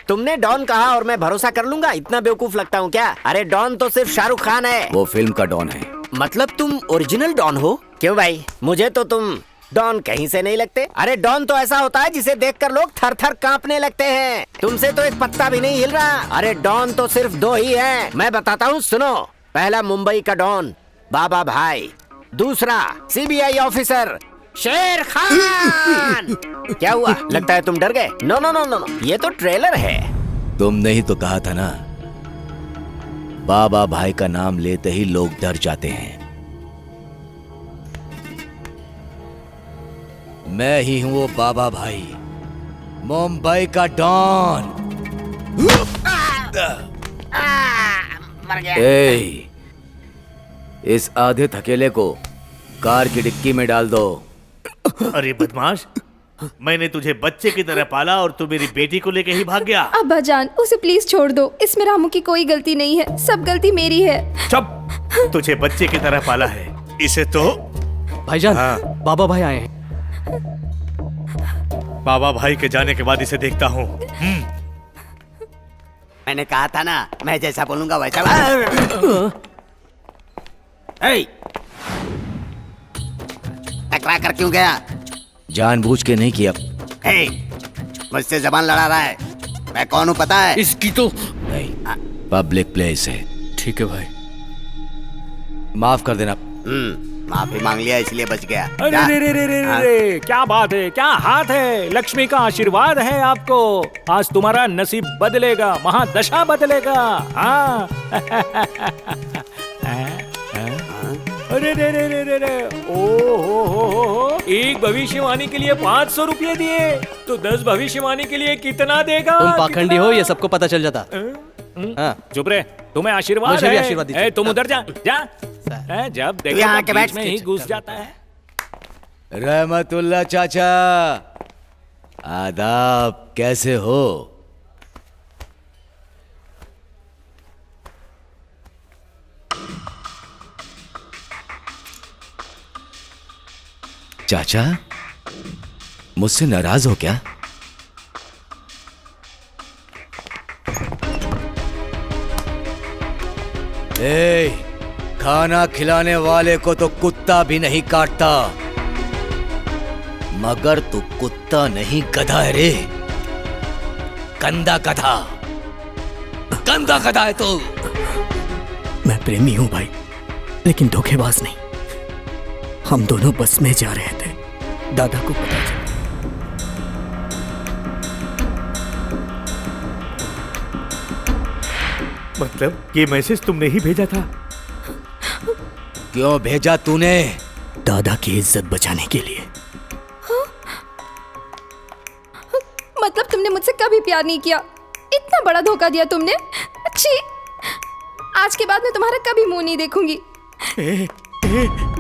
तुमने डॉन कहा और मैं भरोसा कर लूंगा? इतना बेवकूफ लगता हूँ क्या? अरे डॉन तो सिर्फ शाहरुख खान है।
वो फिल्म का डॉन है।
मतलब तुम ओरिजिनल डॉन हो? क्यों भाई, मुझे तो तुम डॉन कहीं से नहीं लगते। अरे डॉन तो ऐसा होता है जिसे देखकर लोग थर थर कांपने लगते हैं। तुमसे तो एक पत्ता भी नहीं हिल रहा। अरे डॉन तो सिर्फ 2 ही है, मैं बताता हूँ, सुनो। पहला मुंबई का डॉन बाबा भाई, दूसरा सीबीआई ऑफिसर शेर खान। क्या हुआ, लगता है तुम डर गए? नो नो नो नो, ये तो ट्रेलर है।
तुमने ही तो कहा था ना, बाबा भाई का नाम लेते ही लोग डर जाते हैं। मैं ही हूं वो बाबा भाई, मुंबई का डॉन।
मर गया।
इस आधे थकेले को कार की डिक्की में डाल दो।
अरे बदमाश, मैंने तुझे बच्चे की तरह पाला और तू मेरी बेटी को लेके ही भाग गया।
अब्बा जान, उसे प्लीज छोड़ दो। इसमें रामू की कोई गलती नहीं है, सब गलती मेरी है।
चुप, तुझे बच्चे की तरह पाला है, इसे तो।
भाईजान, बाबा भाई आए हैं।
बाबा भाई के जाने के बाद इसे देखता हूँ।
मैंने कहा था ना, मैं जैसा बोलूंगा वैसा। टकरा कर क्यों गया?
जानबूझ के नहीं किया।
मुझसे जबान लड़ा रहा है। मैं कौन हूँ पता है?
इसकी तो
नहीं, पब्लिक प्लेस है।
ठीक है भाई,
माफ कर देना।
माफी मांग लिया इसलिए बच गया।
अरे रे रे रे रे रे, क्या बात है, क्या हाथ है। लक्ष्मी का आशीर्वाद है आपको। आज तुम्हारा नसीब बदलेगा, महादशा बदलेगा। हाँ। अरे रे रे रे रे रे, ओ, एक भविष्यवाणी के लिए 500 रुपये दिए तो 10 भविष्यवाणी के लिए कितना देगा?
तुम पाखंडी हो, ये सबको पता चल जाता।
चुप रहे, तुम्हें आशीर्वाद
मुझे भी
है।
आशीर्वाद दीजिए।
तुम उधर जा जा। जब देखो
यहाँ के
बीच में ही घुस जाता है।
रहमतुल्लाह चाचा, आदाब, कैसे हो? चाचा, मुझसे नाराज हो क्या? खाना खिलाने वाले को तो कुत्ता भी नहीं काटता, मगर तू कुत्ता नहीं गधा है रे। गंदा गधा, गंदा गधा है तू।
मैं प्रेमी हूं भाई, लेकिन धोखेबाज नहीं। हम दोनों बस में जा रहे थे, दादा को पता चला।
मतलब ये मैसेज तुमने ही भेजा था?
क्यों भेजा तूने?
दादा की इज्जत बचाने के लिए।
मतलब तुमने मुझसे कभी प्यार नहीं किया, इतना बड़ा धोखा दिया तुमने। अच्छी, आज के बाद मैं तुम्हारा कभी मुंह नहीं देखूंगी।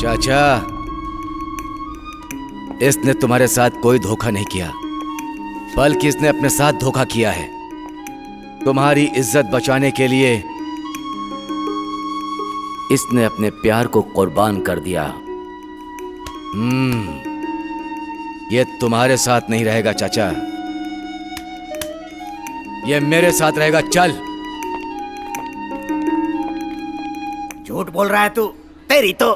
चाचा, इसने तुम्हारे साथ कोई धोखा नहीं किया, बल्कि इसने अपने साथ धोखा किया है। तुम्हारी इज्जत बचाने के लिए इसने अपने प्यार को कुर्बान कर दिया। ये तुम्हारे साथ नहीं रहेगा चाचा, ये मेरे साथ रहेगा। चल।
झूठ बोल रहा है तू। तेरी तो।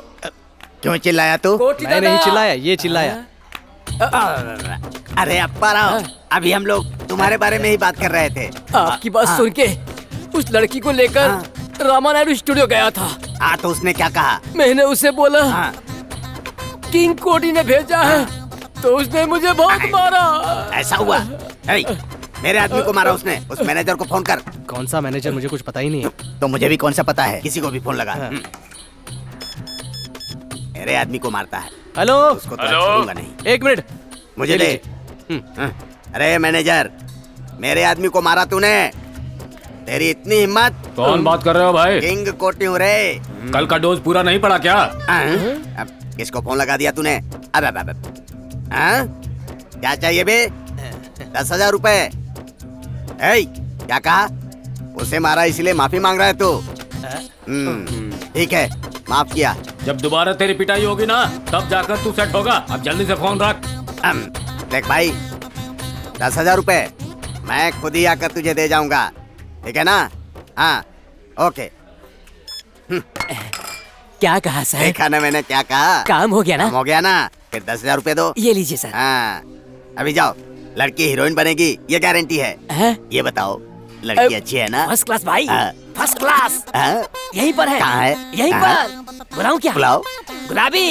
क्यों चिल्लाया तू?
मैं नहीं चिल्लाया, ये चिल्लाया।
अरे अप्पा राव, अभी हम लोग तुम्हारे बारे में ही बात कर रहे थे।
आपकी बात सुन के उस लड़की को लेकर रामा नायडू स्टूडियो गया था।
तो उसने क्या कहा?
मैंने उसे बोला किंग कोडी ने भेजा है, तो उसने मुझे बहुत मारा।
ऐसा हुआ? मेरे आदमी को मारा उसने। उस मैनेजर को फोन कर।
कौन सा मैनेजर? मुझे कुछ पता ही नहीं है।
तो मुझे भी कौन सा पता है, किसी को भी फोन लगा। मेरे आदमी को मारता है।
हेलो,
उसको तो छोड़ूंगा नहीं।
1 मिनट
मुझे दे। अरे मैनेजर, मेरे आदमी को मारा तूने। तेरी इतनी हिम्मत।
कौन बात कर रहे हो भाई?
किंग कोटी हूँ रे।
कल का डोज पूरा नहीं पड़ा क्या?
अब किसको फोन लगा दिया तूने? अब क्या चाहिए बे? 10,000 रुपए। क्या कहा? उसे मारा इसलिए माफी मांग रहा है तू? ठीक है, माफ किया।
जब दोबारा तेरी पिटाई होगी ना, तब जाकर तू सेट होगा। अब जल्दी से फोन रख।
देख भाई, 10,000 रुपए मैं खुद ही आकर तुझे दे जाऊंगा, ठीक है ना? हाँ, ओके।
क्या कहा सर?
देखा ना मैंने क्या कहा?
काम हो गया ना?
काम हो गया ना? फिर 10,000 रुपए दो।
ये लीजिए सर।
हाँ, अभी जाओ। लड़की हीरोइन बनेगी, ये गारंटी है। ये बताओ, लड़की अच्छी है ना?
फर्स्ट क्लास भाई, फर्स्ट क्लास। यहीं पर है।
कहाँ है?
यहीं
कहाँ?
पर। बुलाऊं क्या?
बुलाओ।
गुलाबी।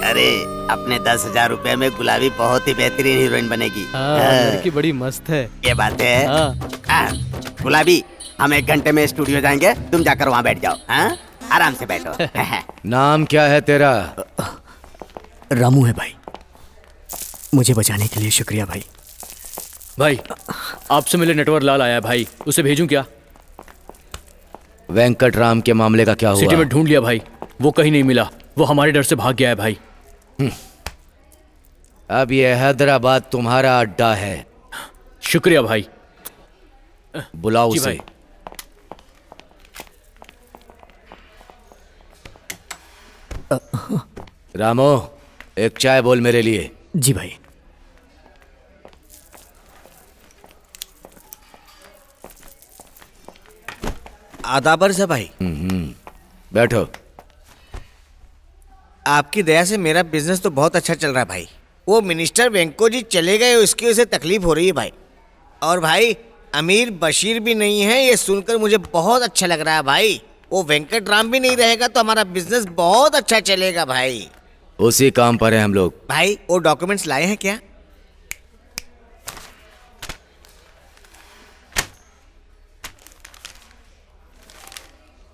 अरे अपने 10,000 रुपए में गुलाबी बहुत ही बेहतरीन हीरोइन बनेगी।
लड़की बड़ी मस्त है।
ये बात है। गुलाबी, हम 1 घंटे में स्टूडियो जाएंगे, तुम जाकर वहाँ बैठ जाओ। हाँ? आराम से बैठो।
नाम क्या है तेरा?
रामू है भाई। मुझे बचाने के लिए शुक्रिया भाई।
भाई आपसे मिले नेटवर्क लाल आया है भाई, उसे भेजूं क्या?
वेंकटराम के मामले का क्या हुआ?
सिटी में ढूंढ लिया भाई, वो कहीं नहीं मिला। वो हमारे डर से भाग गया है भाई।
अब ये हैदराबाद तुम्हारा अड्डा है।
शुक्रिया भाई।
बुलाओ उसे। रामो, एक चाय बोल मेरे लिए।
जी भाई।
आदाबर से भाई।
बैठो।
आपकी दया से मेरा बिजनेस तो बहुत अच्छा चल रहा है भाई। वो मिनिस्टर वेंको जी चले गए, उसकी वजह से तकलीफ हो रही है भाई। और भाई अमीर बशीर भी नहीं है, ये सुनकर मुझे बहुत अच्छा लग रहा है भाई। वो वेंकटराम भी नहीं रहेगा तो हमारा बिजनेस बहुत अच्छा चलेगा भाई।
उसी काम पर है हम लोग।
भाई वो डॉक्यूमेंट्स लाए हैं क्या?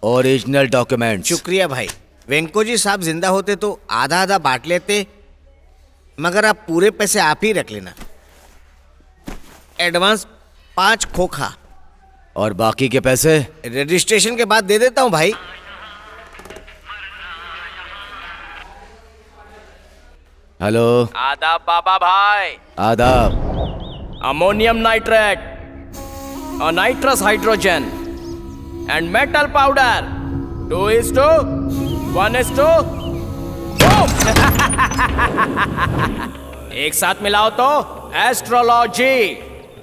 Original documents.
शुक्रिया भाई। वेंको जी साहब जिंदा होते तो आधा आधा बांट लेते, मगर आप पूरे पैसे आप ही रख लेना। एडवांस 5 खोखा
और बाकी के पैसे
रजिस्ट्रेशन के बाद दे देता हूं भाई।
हेलो।
आदाब बाबा भाई।
आदाब।
अमोनियम नाइट्रेट और nitrous hydrogen and metal powder 2:1:2 एक साथ मिलाओ तो एस्ट्रोलॉजी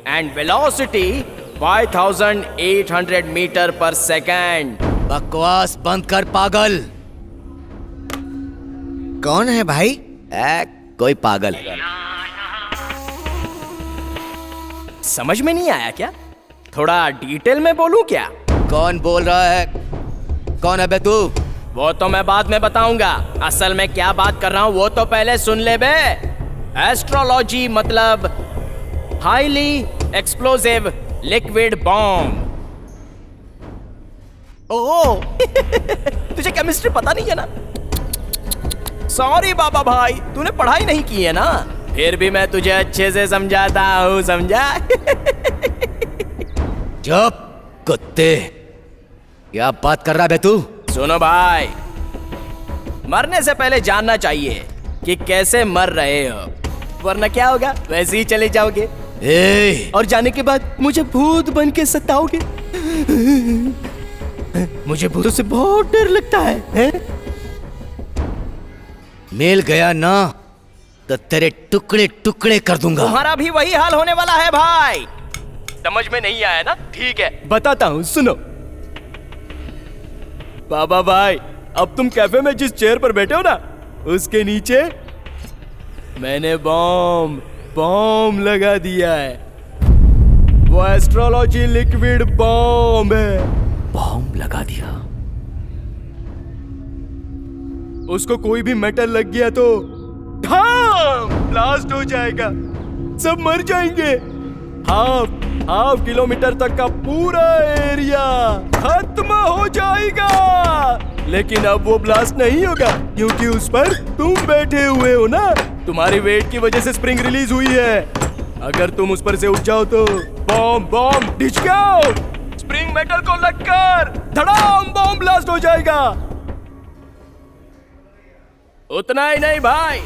एंड वेलोसिटी 5800 मीटर पर सेकेंड।
बकवास बंद कर पागल।
कौन है भाई?
कोई पागल।
समझ में नहीं आया क्या? थोड़ा डिटेल में बोलूं क्या?
कौन बोल रहा है? कौन है बे तू?
वो तो मैं बाद में बताऊंगा। असल में क्या बात कर रहा हूँ वो तो पहले सुन ले बे। एस्ट्रोलॉजी मतलब हाईली एक्सप्लोसिव लिक्विड बॉम्ब। ओह तुझे केमिस्ट्री पता नहीं है ना? सॉरी बाबा भाई, तूने पढ़ाई नहीं की है ना? फिर भी मैं तुझे अच्छे से समझाता हूँ, समझा?
चुप कुत्ते। क्या बात कर रहा है तू?
सुनो भाई, मरने से पहले जानना चाहिए कि कैसे मर रहे हो, वरना क्या होगा? वैसे ही चले जाओगे। और जाने के बाद मुझे भूत बन के सताओगे। मुझे भूतों से बहुत डर लगता है?
मिल गया ना तो तेरे टुकड़े टुकड़े कर दूंगा।
तुम्हारा भी वही हाल होने वाला है भाई। समझ में नहीं आया ना? ठीक है बताता हूँ, सुनो। बाबा भाई, अब तुम कैफे में जिस चेयर पर बैठे हो ना, उसके नीचे मैंने बॉम्ब लगा दिया है। वो एस्ट्रोलॉजी लिक्विड बॉम्ब है।
बॉम्ब लगा दिया?
उसको कोई भी मेटल लग गया तो ब्लास्ट हो जाएगा, सब मर जाएंगे। हाफ किलोमीटर तक का पूरा एरिया खत्म हो जाएगा। लेकिन अब वो ब्लास्ट नहीं होगा क्योंकि उस पर तुम बैठे हुए हो ना। तुम्हारी वेट की वजह से स्प्रिंग रिलीज हुई है। अगर तुम उस पर से उठ जाओ तो बॉम्ब डिच जाओ, स्प्रिंग मेटल को लगकर धड़ाम बॉम्ब ब्लास्ट हो जाएगा। उतना ही नहीं भाई,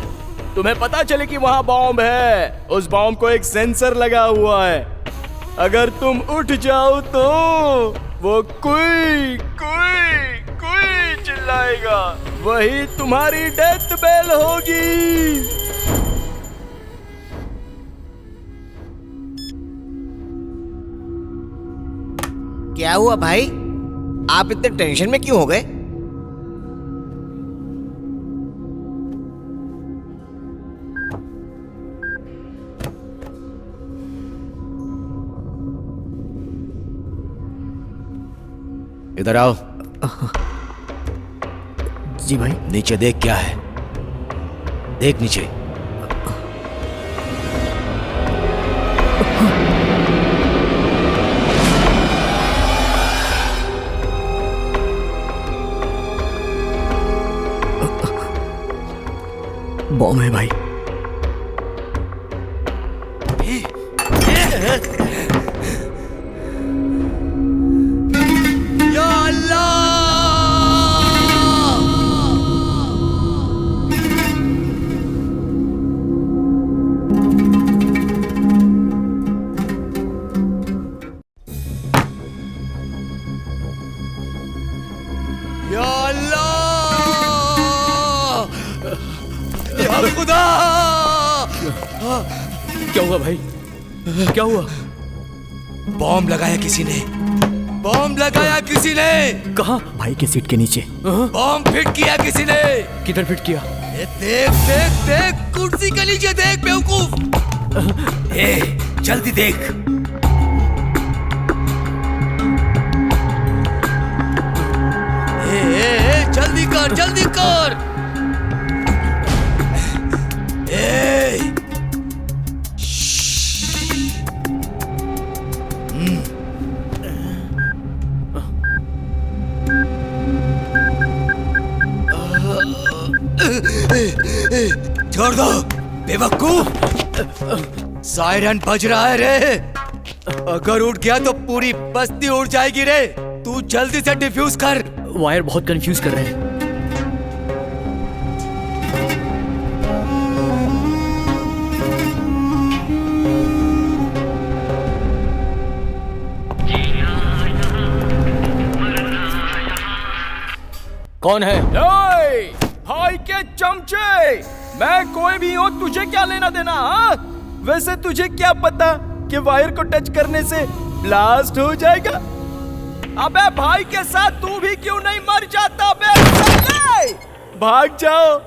तुम्हें पता चले कि वहां बॉम्ब है, उस बॉम्ब को एक सेंसर लगा हुआ है। अगर तुम उठ जाओ तो वो कोई
वही तुम्हारी डेथ बेल होगी।
क्या हुआ भाई, आप इतने टेंशन में क्यों हो गए?
इधर आओ।
जी भाई।
नीचे देख, क्या है? देख नीचे।
बॉम्ब है भाई।
या खुदा!
क्या हुआ भाई, क्या हुआ?
बॉम्ब लगाया किसी ने, बॉम्ब लगाया किसी ने।
कहाँ? भाई के सीट के नीचे।
बॉम्ब फिट किया किसी ने।
किधर फिट किया?
देख देख देख, कुर्सी के नीचे देख बेवकूफ। जल्दी देख। जल्दी कर, जल्दी कर। छोड़ दो बेवकूफ। सायरन बज रहा है रे। अगर उठ गया तो पूरी बस्ती उड़ जाएगी रे। तू जल्दी से डिफ्यूज कर।
वायर बहुत कंफ्यूज कर रहे हैं। कौन है?
भाई के चमचे, मैं कोई भी हूँ, तुझे क्या लेना देना? हाँ? वैसे तुझे क्या पता कि वायर को टच करने से ब्लास्ट हो जाएगा? अबे भाई के साथ तू भी क्यों नहीं मर जाता बे? भाग जाओ।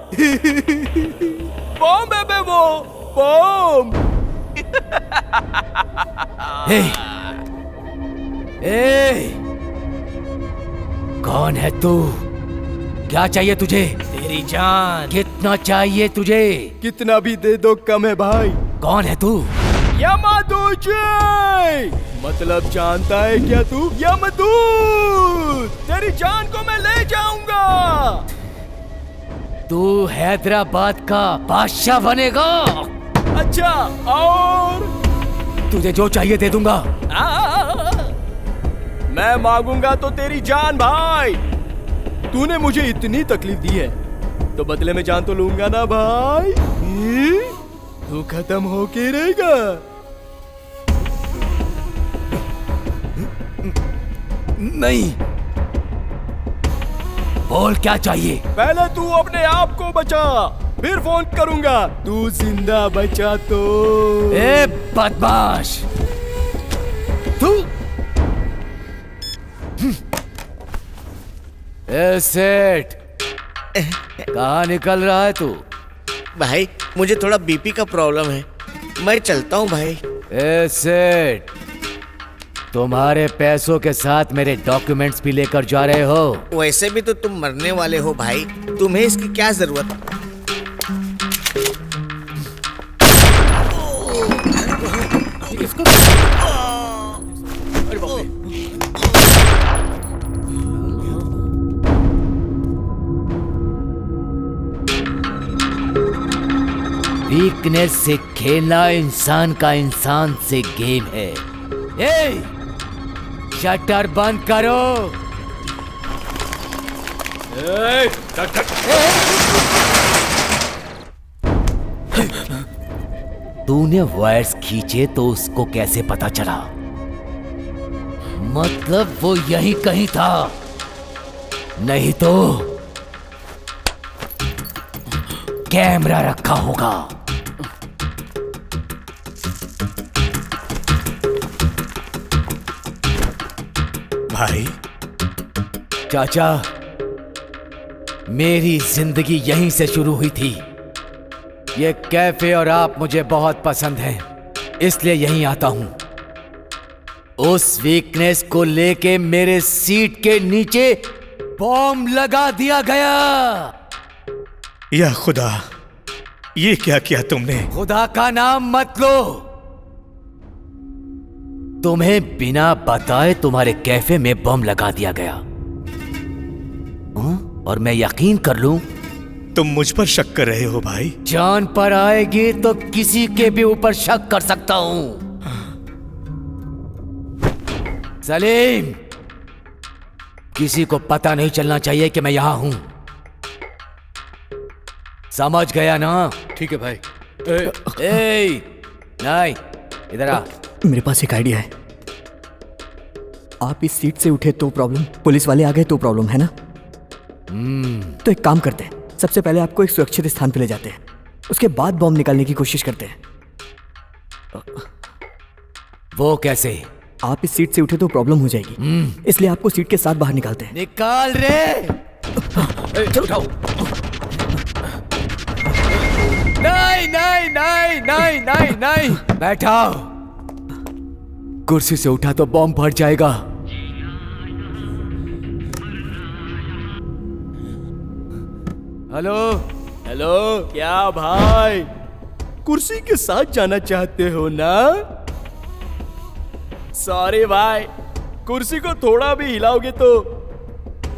बॉम्ब है बे वो, बॉम्ब।
कौन है तू? क्या चाहिए तुझे? तेरी जान। कितना चाहिए तुझे?
कितना भी दे दो कम है भाई।
कौन है तू?
यमदूत। मतलब जानता है क्या तू? यमदूत। तेरी जान को मैं ले जाऊंगा।
तू हैदराबाद का बादशाह बनेगा।
अच्छा, और?
तुझे जो चाहिए दे दूंगा।
मैं मांगूंगा तो तेरी जान भाई। तूने मुझे इतनी तकलीफ दी है तो बदले में जान तो लूंगा ना भाई। तू खत्म होके रहेगा।
नहीं, बोल क्या चाहिए?
पहले तू अपने आप को बचा, फिर फोन करूंगा। तू जिंदा बचा तो।
ए बदमाश, तू सेठ, कहाँ निकल रहा है तू?
भाई मुझे थोड़ा बीपी का प्रॉब्लम है, मैं चलता हूँ भाई।
सेठ, तुम्हारे पैसों के साथ मेरे डॉक्यूमेंट्स भी लेकर जा रहे हो?
वैसे भी तो तुम मरने वाले हो भाई, तुम्हें इसकी क्या जरूरत?
वीकनेस से खेलना इंसान का इंसान से गेम है। शटर बंद करो। तूने वायर्स खींचे तो उसको कैसे पता चला? मतलब वो यहीं कहीं था, नहीं तो कैमरा रखा होगा।
भाई
चाचा, मेरी जिंदगी यहीं से शुरू हुई थी। ये कैफे और आप मुझे बहुत पसंद हैं, इसलिए यहीं आता हूं। उस वीकनेस को लेके मेरे सीट के नीचे बॉम्ब लगा दिया गया।
या खुदा, ये क्या किया तुमने?
खुदा का नाम मत लो। तुम्हें बिना बताए तुम्हारे कैफे में बम लगा दिया गया। और मैं यकीन कर लूं?
तुम मुझ पर शक कर रहे हो भाई?
जान पर आएगी तो किसी के भी ऊपर शक कर सकता हूं। सलीम, किसी को पता नहीं चलना चाहिए कि मैं यहां हूं। समझ गया ना?
ठीक है भाई।
नहीं, इधर आ।
मेरे पास एक आइडिया है। आप इस सीट से उठे तो प्रॉब्लम, पुलिस वाले आ गए तो प्रॉब्लम है ना? तो एक काम करते हैं, सबसे पहले आपको एक सुरक्षित स्थान पे ले जाते हैं, उसके बाद बॉम्ब निकालने की कोशिश करते हैं।
वो कैसे?
आप इस सीट से उठे तो प्रॉब्लम हो जाएगी, इसलिए आपको सीट के साथ बाहर निकालते हैं।
निकाल रे।
चलो उठाओ।
नहीं नहीं नहीं नहीं नहीं नहीं, बैठाओ। कुर्सी से उठा तो बॉम्ब फट जाएगा।
हेलो हेलो, क्या भाई कुर्सी के साथ जाना चाहते हो ना? सॉरी भाई, कुर्सी को थोड़ा भी हिलाओगे तो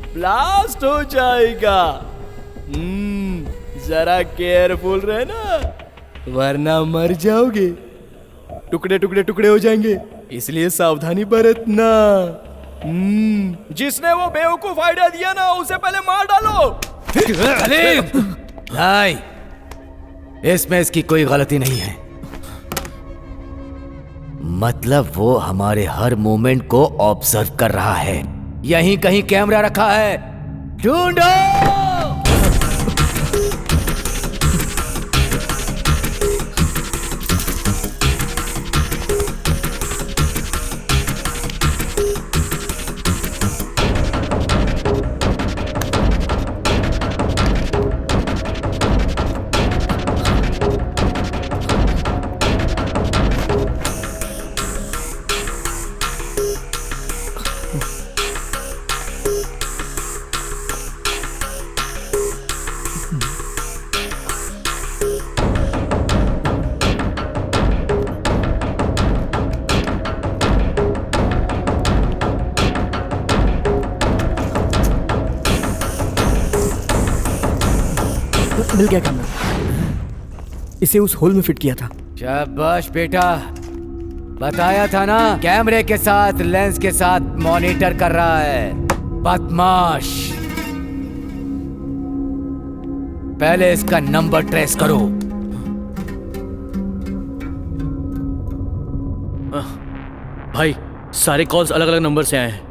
ब्लास्ट हो जाएगा। जरा केयरफुल रहना, वरना मर जाओगे। टुकड़े टुकड़े टुकड़े हो जाएंगे, इसलिए सावधानी बरतना। जिसने वो बेवकूफ आइडिया दिया ना, उसे पहले मार डालो।
नहीं, इसमें इसकी कोई गलती नहीं है। मतलब वो हमारे हर मूवमेंट को ऑब्जर्व कर रहा है। यहीं कहीं कैमरा रखा है, ढूंढो।
मिल गया कैमरा, इसे उस होल में फिट किया था।
शाबाश बेटा, बताया था ना, कैमरे के साथ लेंस के साथ मॉनिटर कर रहा है। बदमाश, पहले इसका नंबर ट्रेस करो।
भाई, सारे कॉल्स अलग अलग नंबर से आए हैं।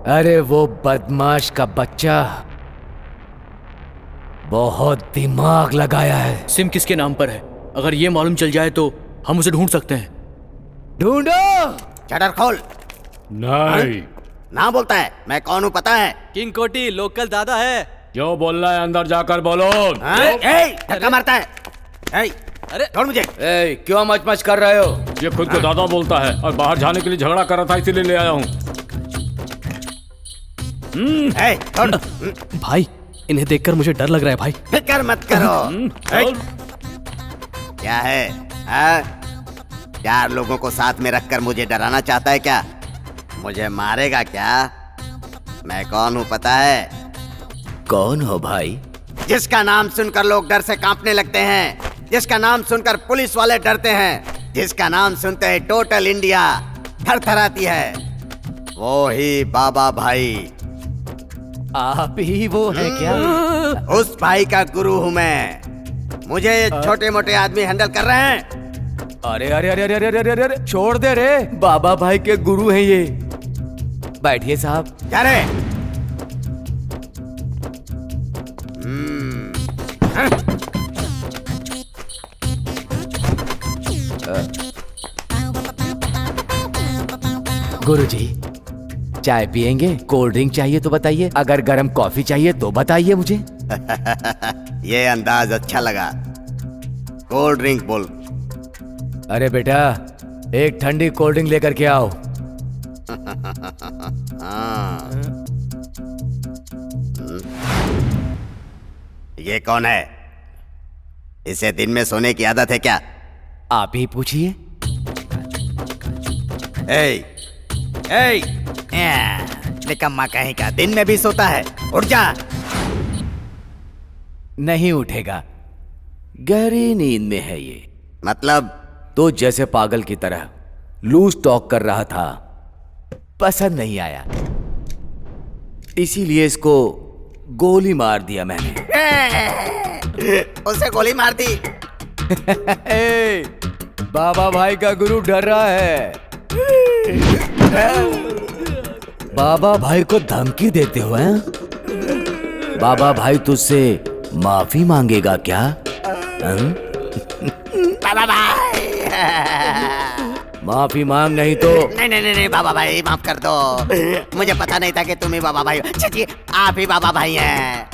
अरे वो बदमाश का बच्चा बहुत दिमाग लगाया है।
सिम किसके नाम पर है? अगर ये मालूम चल जाए तो हम उसे ढूंढ सकते हैं।
ढूंढो।
शटर खोल।
नहीं,
ना बोलता है, मैं कौन हूँ पता है?
किंग कोटी लोकल दादा है।
जो बोलना है अंदर जाकर बोलो।
धक्का मारता है।
अरे
छोड़ मुझे।
क्यों मच कर रहे हो?
ये खुद को दादा बोलता है और बाहर जाने के लिए झगड़ा कर रहा था, इसीलिए ले आया हूँ।
भाई, इन्हें देखकर मुझे डर लग रहा है भाई।
फिक्र मत करो। क्या है? चार लोगों को साथ में रखकर मुझे डराना चाहता है क्या? मुझे मारेगा क्या? मैं कौन हूँ पता है?
कौन हो भाई?
जिसका नाम सुनकर लोग डर से कांपने लगते हैं, जिसका नाम सुनकर पुलिस वाले डरते हैं, जिसका नाम सुनते ही टोटल इंडिया थरथराती है, वो ही बाबा भाई।
आप ही वो है क्या?
उस भाई का गुरु हूँ मैं। मुझे छोटे मोटे आदमी हैंडल कर रहे हैं।
अरे अरे अरे अरे अरे अरे अरे, छोड़ दे रे, बाबा भाई के गुरु हैं ये। बैठिए साहब।
क्या रे?
गुरुजी, चाय पियेंगे? कोल्ड ड्रिंक चाहिए तो बताइए, अगर गर्म कॉफी चाहिए तो बताइए मुझे।
ये अंदाज अच्छा लगा। कोल्ड ड्रिंक बोल।
अरे बेटा, एक ठंडी कोल्ड ड्रिंक लेकर के आओ।
ये कौन है? इसे दिन में सोने की आदत है क्या?
आप ही पूछिए।
निकम्मा कहीं का, दिन में भी सोता है। उठ जा।
नहीं उठेगा, गहरी नींद में है ये।
मतलब?
तो जैसे पागल की तरह लूज टॉक कर रहा था, पसंद नहीं आया, इसीलिए इसको गोली मार दिया मैंने।
उसे गोली मार दी?
बाबा भाई का गुरु डर रहा है। बाबा भाई को धमकी देते हो हैं? बाबा भाई तुझसे माफी मांगेगा क्या?
बाबा भाई
माफी मांग, नहीं तो
नहीं बाबा भाई माफ कर दो। मुझे पता नहीं था कि तुम ही बाबा भाई हो। जी, आप ही बाबा भाई हैं।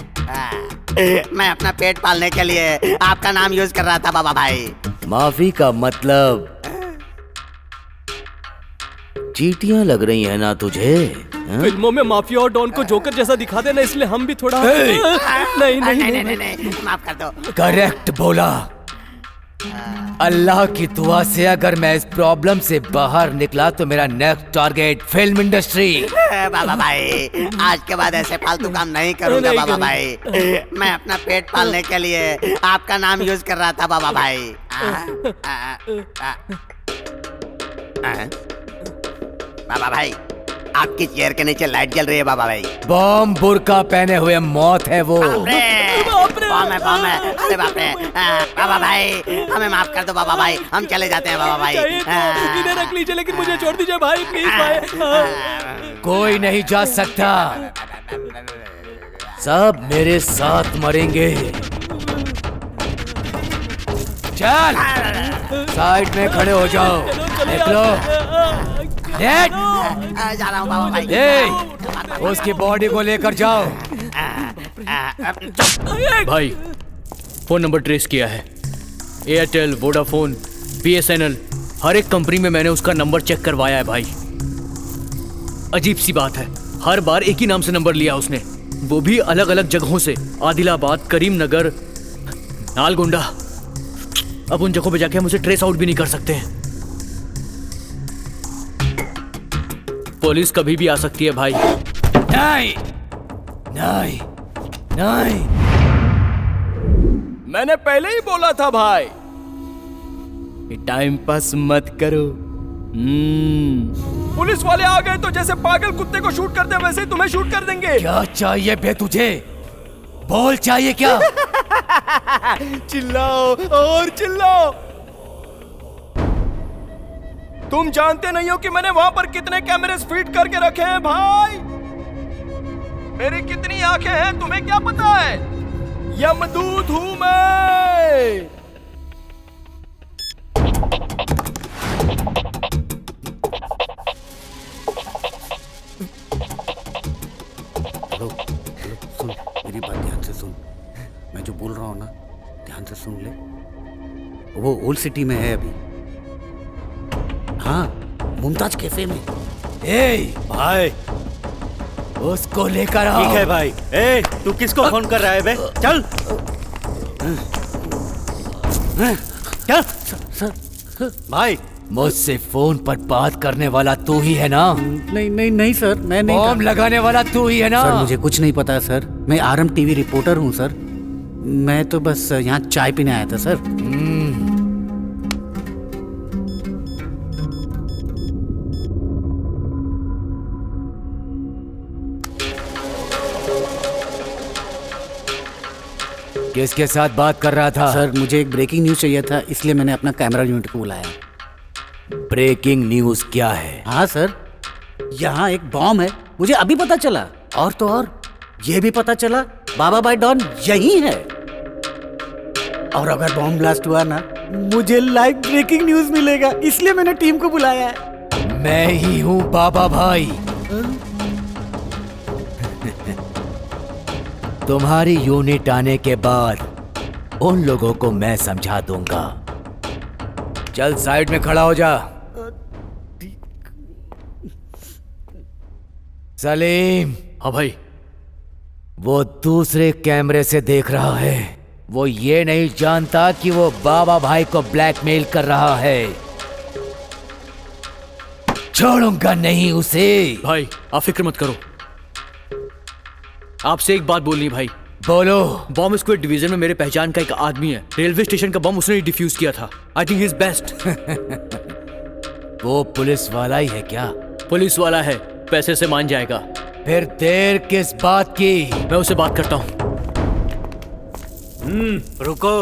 मैं अपना पेट पालने के लिए आपका नाम यूज कर रहा था बाबा भाई।
माफी का मतलब चीटियां लग रही है ना तुझे?
फिल्मों में माफिया और डॉन को जोकर जैसा दिखाते ना, इसलिए हम भी थोड़ा नहीं
माफ कर दो।
करेक्ट बोला। अल्लाह की दुआ से अगर मैं इस प्रॉब्लम से बाहर निकला तो मेरा नेक्स्ट टारगेट फिल्म इंडस्ट्री।
बाबा भाई, आज के बाद ऐसे फालतू काम नहीं करूंगा बाबा भाई। मैं अपना पेट पालने के लिए आपका नाम यूज कर रहा था बाबा भाई। बाबा भाई, आपकी चेयर के नीचे लाइट जल रही है बाबा भाई।
बॉम्ब बुर्का पहने हुए मौत है वो।
बॉम्ब है। अरे बाप रे। बाबा भाई, हमें माफ कर दो बाबा भाई, हम चले जाते हैं बाबा भाई।
इन्हें रख लीजिए, लेकिन मुझे छोड़ दीजिए भाई, प्लीज भाई।
कोई नहीं जा सकता, सब मेरे साथ मरेंगे। चल, साइड में खड़े हो जाओ। निकलो।
जा रहा हूँ बाबा भाई।
उसकी बॉडी को लेकर जाओ।
भाई, फोन नंबर ट्रेस किया है। एयरटेल, वोडाफोन, BSNL, हर एक कंपनी में मैंने उसका नंबर चेक करवाया है भाई। अजीब सी बात है, हर बार एक ही नाम से नंबर लिया उसने, वो भी अलग अलग जगहों से। आदिलाबाद, करीमनगर, नालगोंडा। अब उन जगहों पे जाके हम उसे ट्रेस आउट भी नहीं कर सकते हैं। पुलिस कभी भी आ सकती है भाई।
नहीं, नहीं, नहीं।
मैंने पहले ही बोला था भाई,
टाइम पास मत करो।
पुलिस वाले आ गए तो जैसे पागल कुत्ते को शूट करते हैं वैसे ही तुम्हें शूट कर देंगे।
क्या चाहिए बे तुझे? बोल, चाहिए क्या?
चिल्लाओ और चिल्लाओ। तुम जानते नहीं हो कि मैंने वहां पर कितने कैमरे फिट करके रखे हैं भाई। मेरी कितनी आंखें हैं तुम्हें क्या पता है? यमदूत हूं मैं।
हेलो, सुन मेरी बात ध्यान से सुन। मैं जो बोल रहा हूँ ना, ध्यान से सुन ले। वो ओल्ड सिटी में है अभी। हाँ, मुमताज कैफे में।
भाई, उसको लेकर आओ।
ठीक है भाई। तू किसको फोन कर रहा है बे? चल चल भाई।
मुझसे फोन पर बात करने वाला तू ही है ना?
नहीं सर, मैं नहीं।
बॉम्ब लगाने वाला तू ही है ना?
सर, मुझे कुछ नहीं पता सर। मैं RM TV रिपोर्टर हूँ सर। मैं तो बस यहाँ चाय पीने आया था सर।
किसके साथ बात कर रहा था?
सर, मुझे एक ब्रेकिंग न्यूज चाहिए था, इसलिए मैंने अपना कैमरा यूनिट को बुलाया।
ब्रेकिंग न्यूज क्या है?
हाँ सर, यहाँ एक बॉम्ब है, मुझे अभी पता चला। और तो और ये भी पता चला बाबा भाई डॉन यही है। और अगर बॉम्ब ब्लास्ट हुआ ना, मुझे लाइव ब्रेकिंग न्यूज मिलेगा, इसलिए मैंने टीम को बुलाया है।
मैं ही हूँ बाबा भाई। तुम्हारी यूनिट आने के बाद उन लोगों को मैं समझा दूंगा। चल साइड में खड़ा हो जा। सलीम।
हाँ भाई।
वो दूसरे कैमरे से देख रहा है। वो ये नहीं जानता कि वो बाबा भाई को ब्लैकमेल कर रहा है। छोड़ूंगा नहीं उसे।
भाई आप फिक्र मत करो। आपसे एक बात बोलनी भाई।
बोलो।
बॉम्ब स्क्वाड डिवीजन में मेरे पहचान का एक आदमी है। रेलवे स्टेशन का बम उसने ही डिफ्यूज किया था। I think he is best.
वो पुलिस वाला ही है क्या?
पुलिस वाला है, पैसे से मान जाएगा।
फिर देर किस बात की?
मैं उससे बात करता हूँ।
रुको।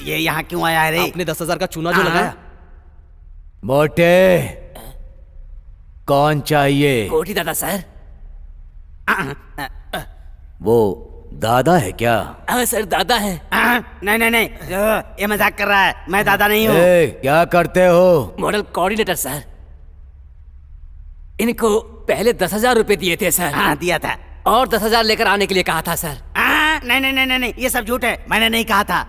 ये यहाँ क्यों आया है रे?
आपने 10,000 का चूना जो लगाया।
मोटे कौन चाहिए?
कोठी दादा सर।
वो दादा है क्या?
हाँ सर दादा है।
नहीं नहीं नहीं, ये मजाक कर रहा है। मैं दादा नहीं हूँ।
क्या करते हो?
Model coordinator sir. इनको पहले 10,000 रुपए दिए थे सर।
हाँ दिया था।
और 10,000 लेकर आने के लिए कहा था सर।
नहीं नहीं नहीं नहीं, ये सब झूठ है। मैंने नहीं कहा था।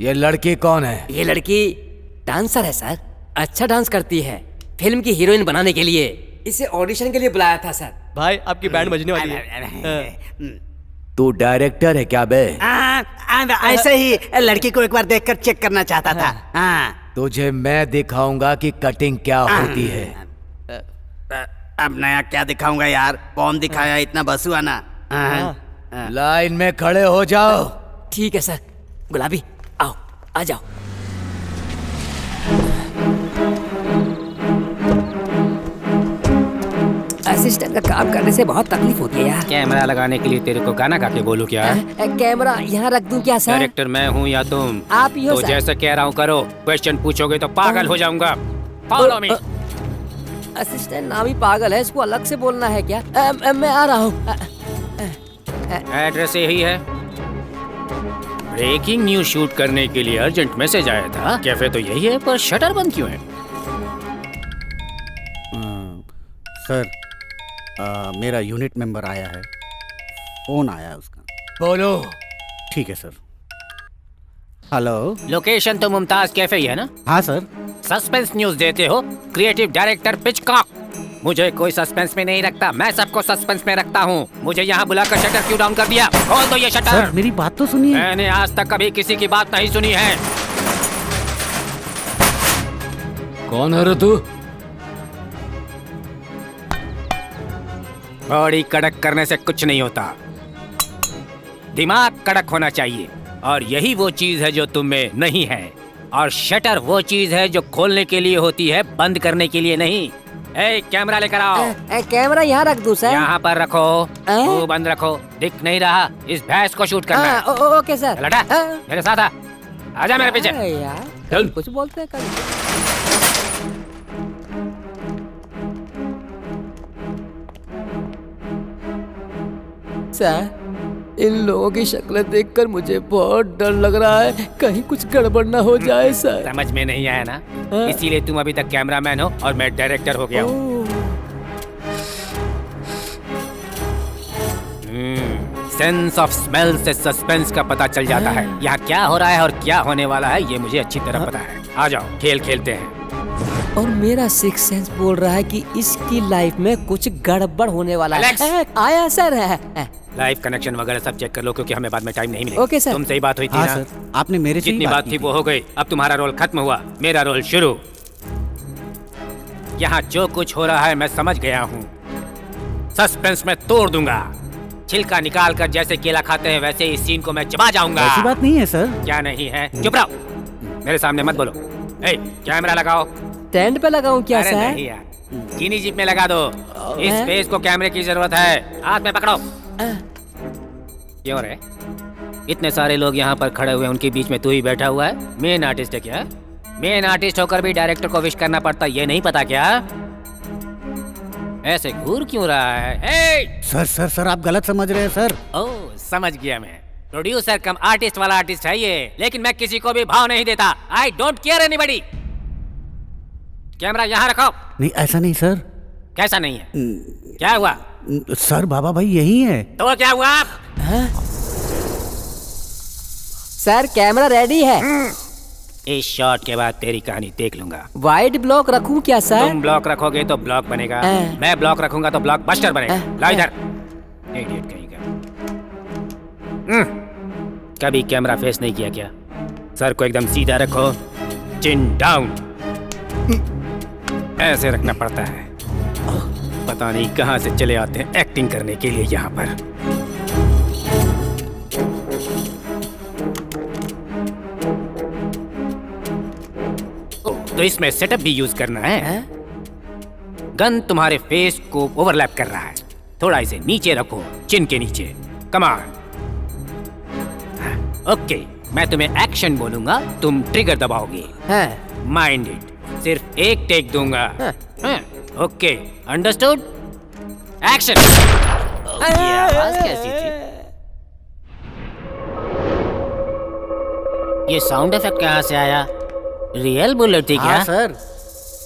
ये लड़की कौन है?
ये लड़की डांसर है सर। अच्छा डांस करती है। फिल्म की हीरोइन बनाने के लिए इसे ऑडिशन के लिए बुलाया था सर।
भाई आपकी बैंड बजने वाली है।
तू डायरेक्टर है क्या बे?
ऐसे ही लड़की को एक बार देखकर चेक करना चाहता था। हाँ।
तुझे मैं दिखाऊंगा कि कटिंग क्या होती है।
अब नया क्या दिखाऊंगा यार? बॉम्ब दिखाया, इतना बसुआना।
लाइन में खड़े हो जाओ।
ठीक है सर। गुलाबी आओ, आ जाओ। असिस्टेंट का काम करने से बहुत तकलीफ होती है यार।
कैमरा लगाने के लिए तेरे को गाना गा के बोलूं क्या?
कैमरा यहाँ रख दूं क्या सर?
डायरेक्टर मैं हूँ या तुम?
आप ही हो
तो
सर।
जैसा कह रहा हूँ करो। क्वेश्चन पूछोगे तो पागल हो जाऊंगा। Follow me.
असिस्टेंट नाम ही पागल है, इसको अलग से बोलना है क्या? मैं आ रहा हूँ।
एड्रेस यही है। ब्रेकिंग न्यूज शूट करने के लिए अर्जेंट मैसेज आया था। कैफे तो यही है, पर शटर बंद क्यों है?
सर मेरा यूनिट मेंबर आया है। फोन आया उसका।
बोलो।
ठीक है सर। हेलो।
लोकेशन तो मुमताज कैफे ही है ना?
हाँ सर।
सस्पेंस न्यूज देते हो? Creative director Pitchcock. मुझे कोई सस्पेंस में नहीं रखता। मैं सबको सस्पेंस में रखता हूँ। मुझे यहाँ बुलाकर शटर क्यों डाउन कर दिया? खोल दो ये शटर।
सर मेरी बात तो सुनिए।
मैंने आज तक कभी किसी की बात नहीं सुनी है।
कौन है रे तू?
बॉडी कड़क करने से कुछ नहीं होता। दिमाग कड़क होना चाहिए। और यही वो चीज है जो तुम में नहीं है। और शटर वो चीज है जो खोलने के लिए होती है, बंद करने के लिए नहीं। कैमरा लेकर आओ।
कैमरा यहाँ रख दूं सर?
यहाँ पर रखो। मुंह बंद रखो। दिख नहीं रहा? इस भैंस को शूट करना है।
Okay sir.
लटा मेरे साथ आ। आजा मेरे पीछे।
यार
चल।
कुछ बोलते हैं कल। सर इन लोगों की शक्लें देखकर मुझे बहुत डर लग रहा है। कहीं कुछ गड़बड़ ना हो जाए सर।
समझ में नहीं आया ना? इसीलिए तुम अभी तक कैमरामैन हो और मैं डायरेक्टर हो गया हूँ। सेंस ऑफ स्मेल से सस्पेंस का पता चल जाता है। यहाँ क्या हो रहा है और क्या होने वाला है ये मुझे अच्छी तरह पता है। आ जाओ खेल खेलते हैं।
और मेरा सिक्स सेंस बोल रहा है कि इसकी लाइफ में कुछ गड़बड़ होने वाला है। आया सर है।
लाइव कनेक्शन वगैरह सब चेक कर लो क्योंकि हमें बाद में टाइम नहीं मिलेगा।
Okay sir.
तुमसे ही बात हुई थी
हाँ
ना?
सर, आपने मेरे से
जितनी बात थी वो हो गई। अब तुम्हारा रोल खत्म हुआ, मेरा रोल शुरू। यहाँ जो कुछ हो रहा है मैं समझ गया हूँ। सस्पेंस में तोड़ दूंगा। छिलका निकाल कर जैसे केला खाते हैं वैसे इस सीन को मैं चबा जाऊंगा।
ऐसी बात नहीं है सर।
क्या नहीं है? चुप रहो, मेरे सामने मत बोलो। कैमरा लगाओ।
स्टैंड पे लगाऊं क्या
अरे
सर?
नहीं यार, चीनी जीप में लगा दो। इस फेस को कैमरे की जरूरत है। हाथ में पकड़ो। क्यों रे? इतने सारे लोग यहाँ पर खड़े हुए, उनके बीच में तू ही बैठा हुआ है। मेन आर्टिस्ट है क्या? मेन आर्टिस्ट होकर भी डायरेक्टर को विश करना पड़ता, ये नहीं पता क्या? ऐसे घूर क्यों रहा है?
सर सर सर आप गलत समझ रहे हैं सर।
ओह समझ गया मैं। प्रोड्यूसर कम आर्टिस्ट वाला आर्टिस्ट है ये, लेकिन मैं किसी को भी भाव नहीं देता। I don't care anybody.
Camera यहाँ रखो।
नहीं ऐसा नहीं सर।
कैसा नहीं है? क्या हुआ?
सर बाबा भाई यही है।
तो क्या हुआ?
सर कैमरा रेडी है।
इस शॉट के बाद तेरी कहानी देख लूंगा।
वाइड ब्लॉक रखूं क्या सर?
तुम ब्लॉक रखोगे तो ब्लॉक बनेगा, मैं ब्लॉक रखूंगा तो ब्लॉक बस्टर बनेगा। ला इधर। इडियट कहीं का। कभी कैमरा फेस नहीं किया क्या? सर को एकदम सीधा रखो, चिन डाउन। ऐसे रखना पड़ता है। पता नहीं कहां से चले आते हैं एक्टिंग करने के लिए यहाँ पर। तो इसमें सेटअप भी यूज करना है। गन तुम्हारे फेस को ओवरलैप कर रहा है। थोड़ा इसे नीचे रखो, चिन के नीचे। Come on. ओके, मैं तुम्हें एक्शन बोलूंगा, तुम ट्रिगर दबाओगे। Mind it. सिर्फ एक टेक दूंगा। Okay, understood? एक्शन। ये आवाज कैसी थी? ये साउंड इफेक्ट कहाँ से आया? रियल बुलेट थी क्या?
हाँ सर,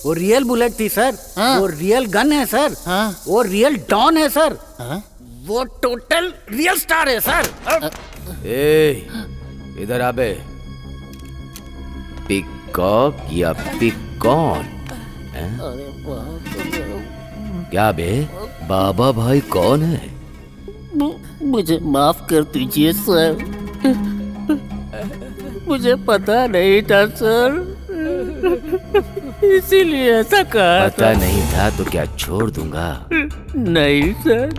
वो रियल बुलेट थी सर। वो रियल गन है सर। वो रियल डॉन है सर। वो टोटल रियल स्टार है सर।
इधर आ बे। पिकॉक या पिकॉन? क्या बे, बाबा भाई कौन है?
मुझे माफ कर दीजिए सर, मुझे पता नहीं था सर, इसीलिए ऐसा कहा।
पता नहीं था तो क्या छोड़ दूंगा?
नहीं सर,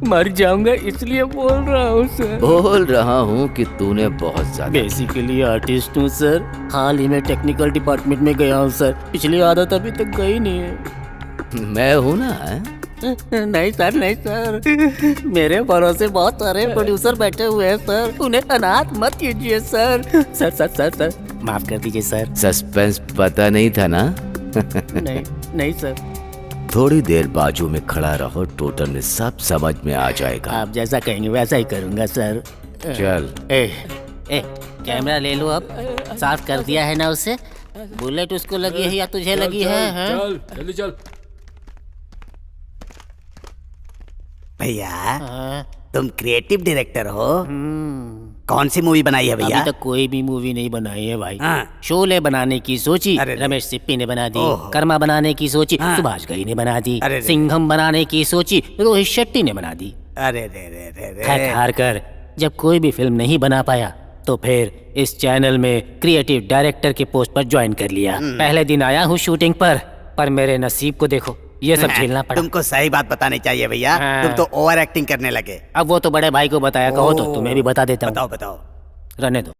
मर जाऊंगा इसलिए बोल रहा हूँ सर।
बोल रहा हूँ कि तूने बहुत ज्यादा।
बेसिकली आर्टिस्ट हूँ सर। हाल ही में टेक्निकल डिपार्टमेंट में गया हूँ सर। पिछली आदत अभी तक गई नहीं है।
मैं हूँ ना।
नहीं सर, नहीं सर, मेरे भरोसे बहुत सारे प्रोड्यूसर बैठे हुए हैं सर, उन्हें अनाथ मत कीजिए sir. Sir sir sir sir माफ कर दीजिए सर।
सस्पेंस पता नहीं था ना?
नहीं नहीं सर।
थोड़ी देर बाजू में खड़ा रहो, टोटल में सब समझ में आ जाएगा।
आप जैसा कहेंगे वैसा ही करूंगा सर।
चल।
कैमरा ले लो अब। साफ कर दिया है ना उसे? बुलेट उसको लगी है या तुझे लगी है?
चल जल्दी चल।
भैया तुम क्रिएटिव डायरेक्टर हो। कौन सी मूवी बनाई है भैया?
अभी तक कोई भी मूवी नहीं बनाई है भाई। शोले बनाने की सोची, रमेश सिप्पी ने बना दी। कर्मा बनाने की सोची, सुभाष घई ने बना दी। सिंघम बनाने की सोची, रोहित शेट्टी ने बना दी।
अरे
हार कर जब कोई भी फिल्म नहीं बना पाया तो फिर इस चैनल में क्रिएटिव डायरेक्टर के पोस्ट पर ज्वाइन कर लिया। पहले दिन आया हूँ शूटिंग पर मेरे नसीब को देखो, ये सब झेलना पड़ा।
तुमको सही बात बतानी चाहिए भैया। तुम तो ओवर एक्टिंग करने लगे।
अब वो तो बड़े भाई को बताया, कहो तो तुम्हें भी बता देता हूँ।
बताओ।
रहने दो।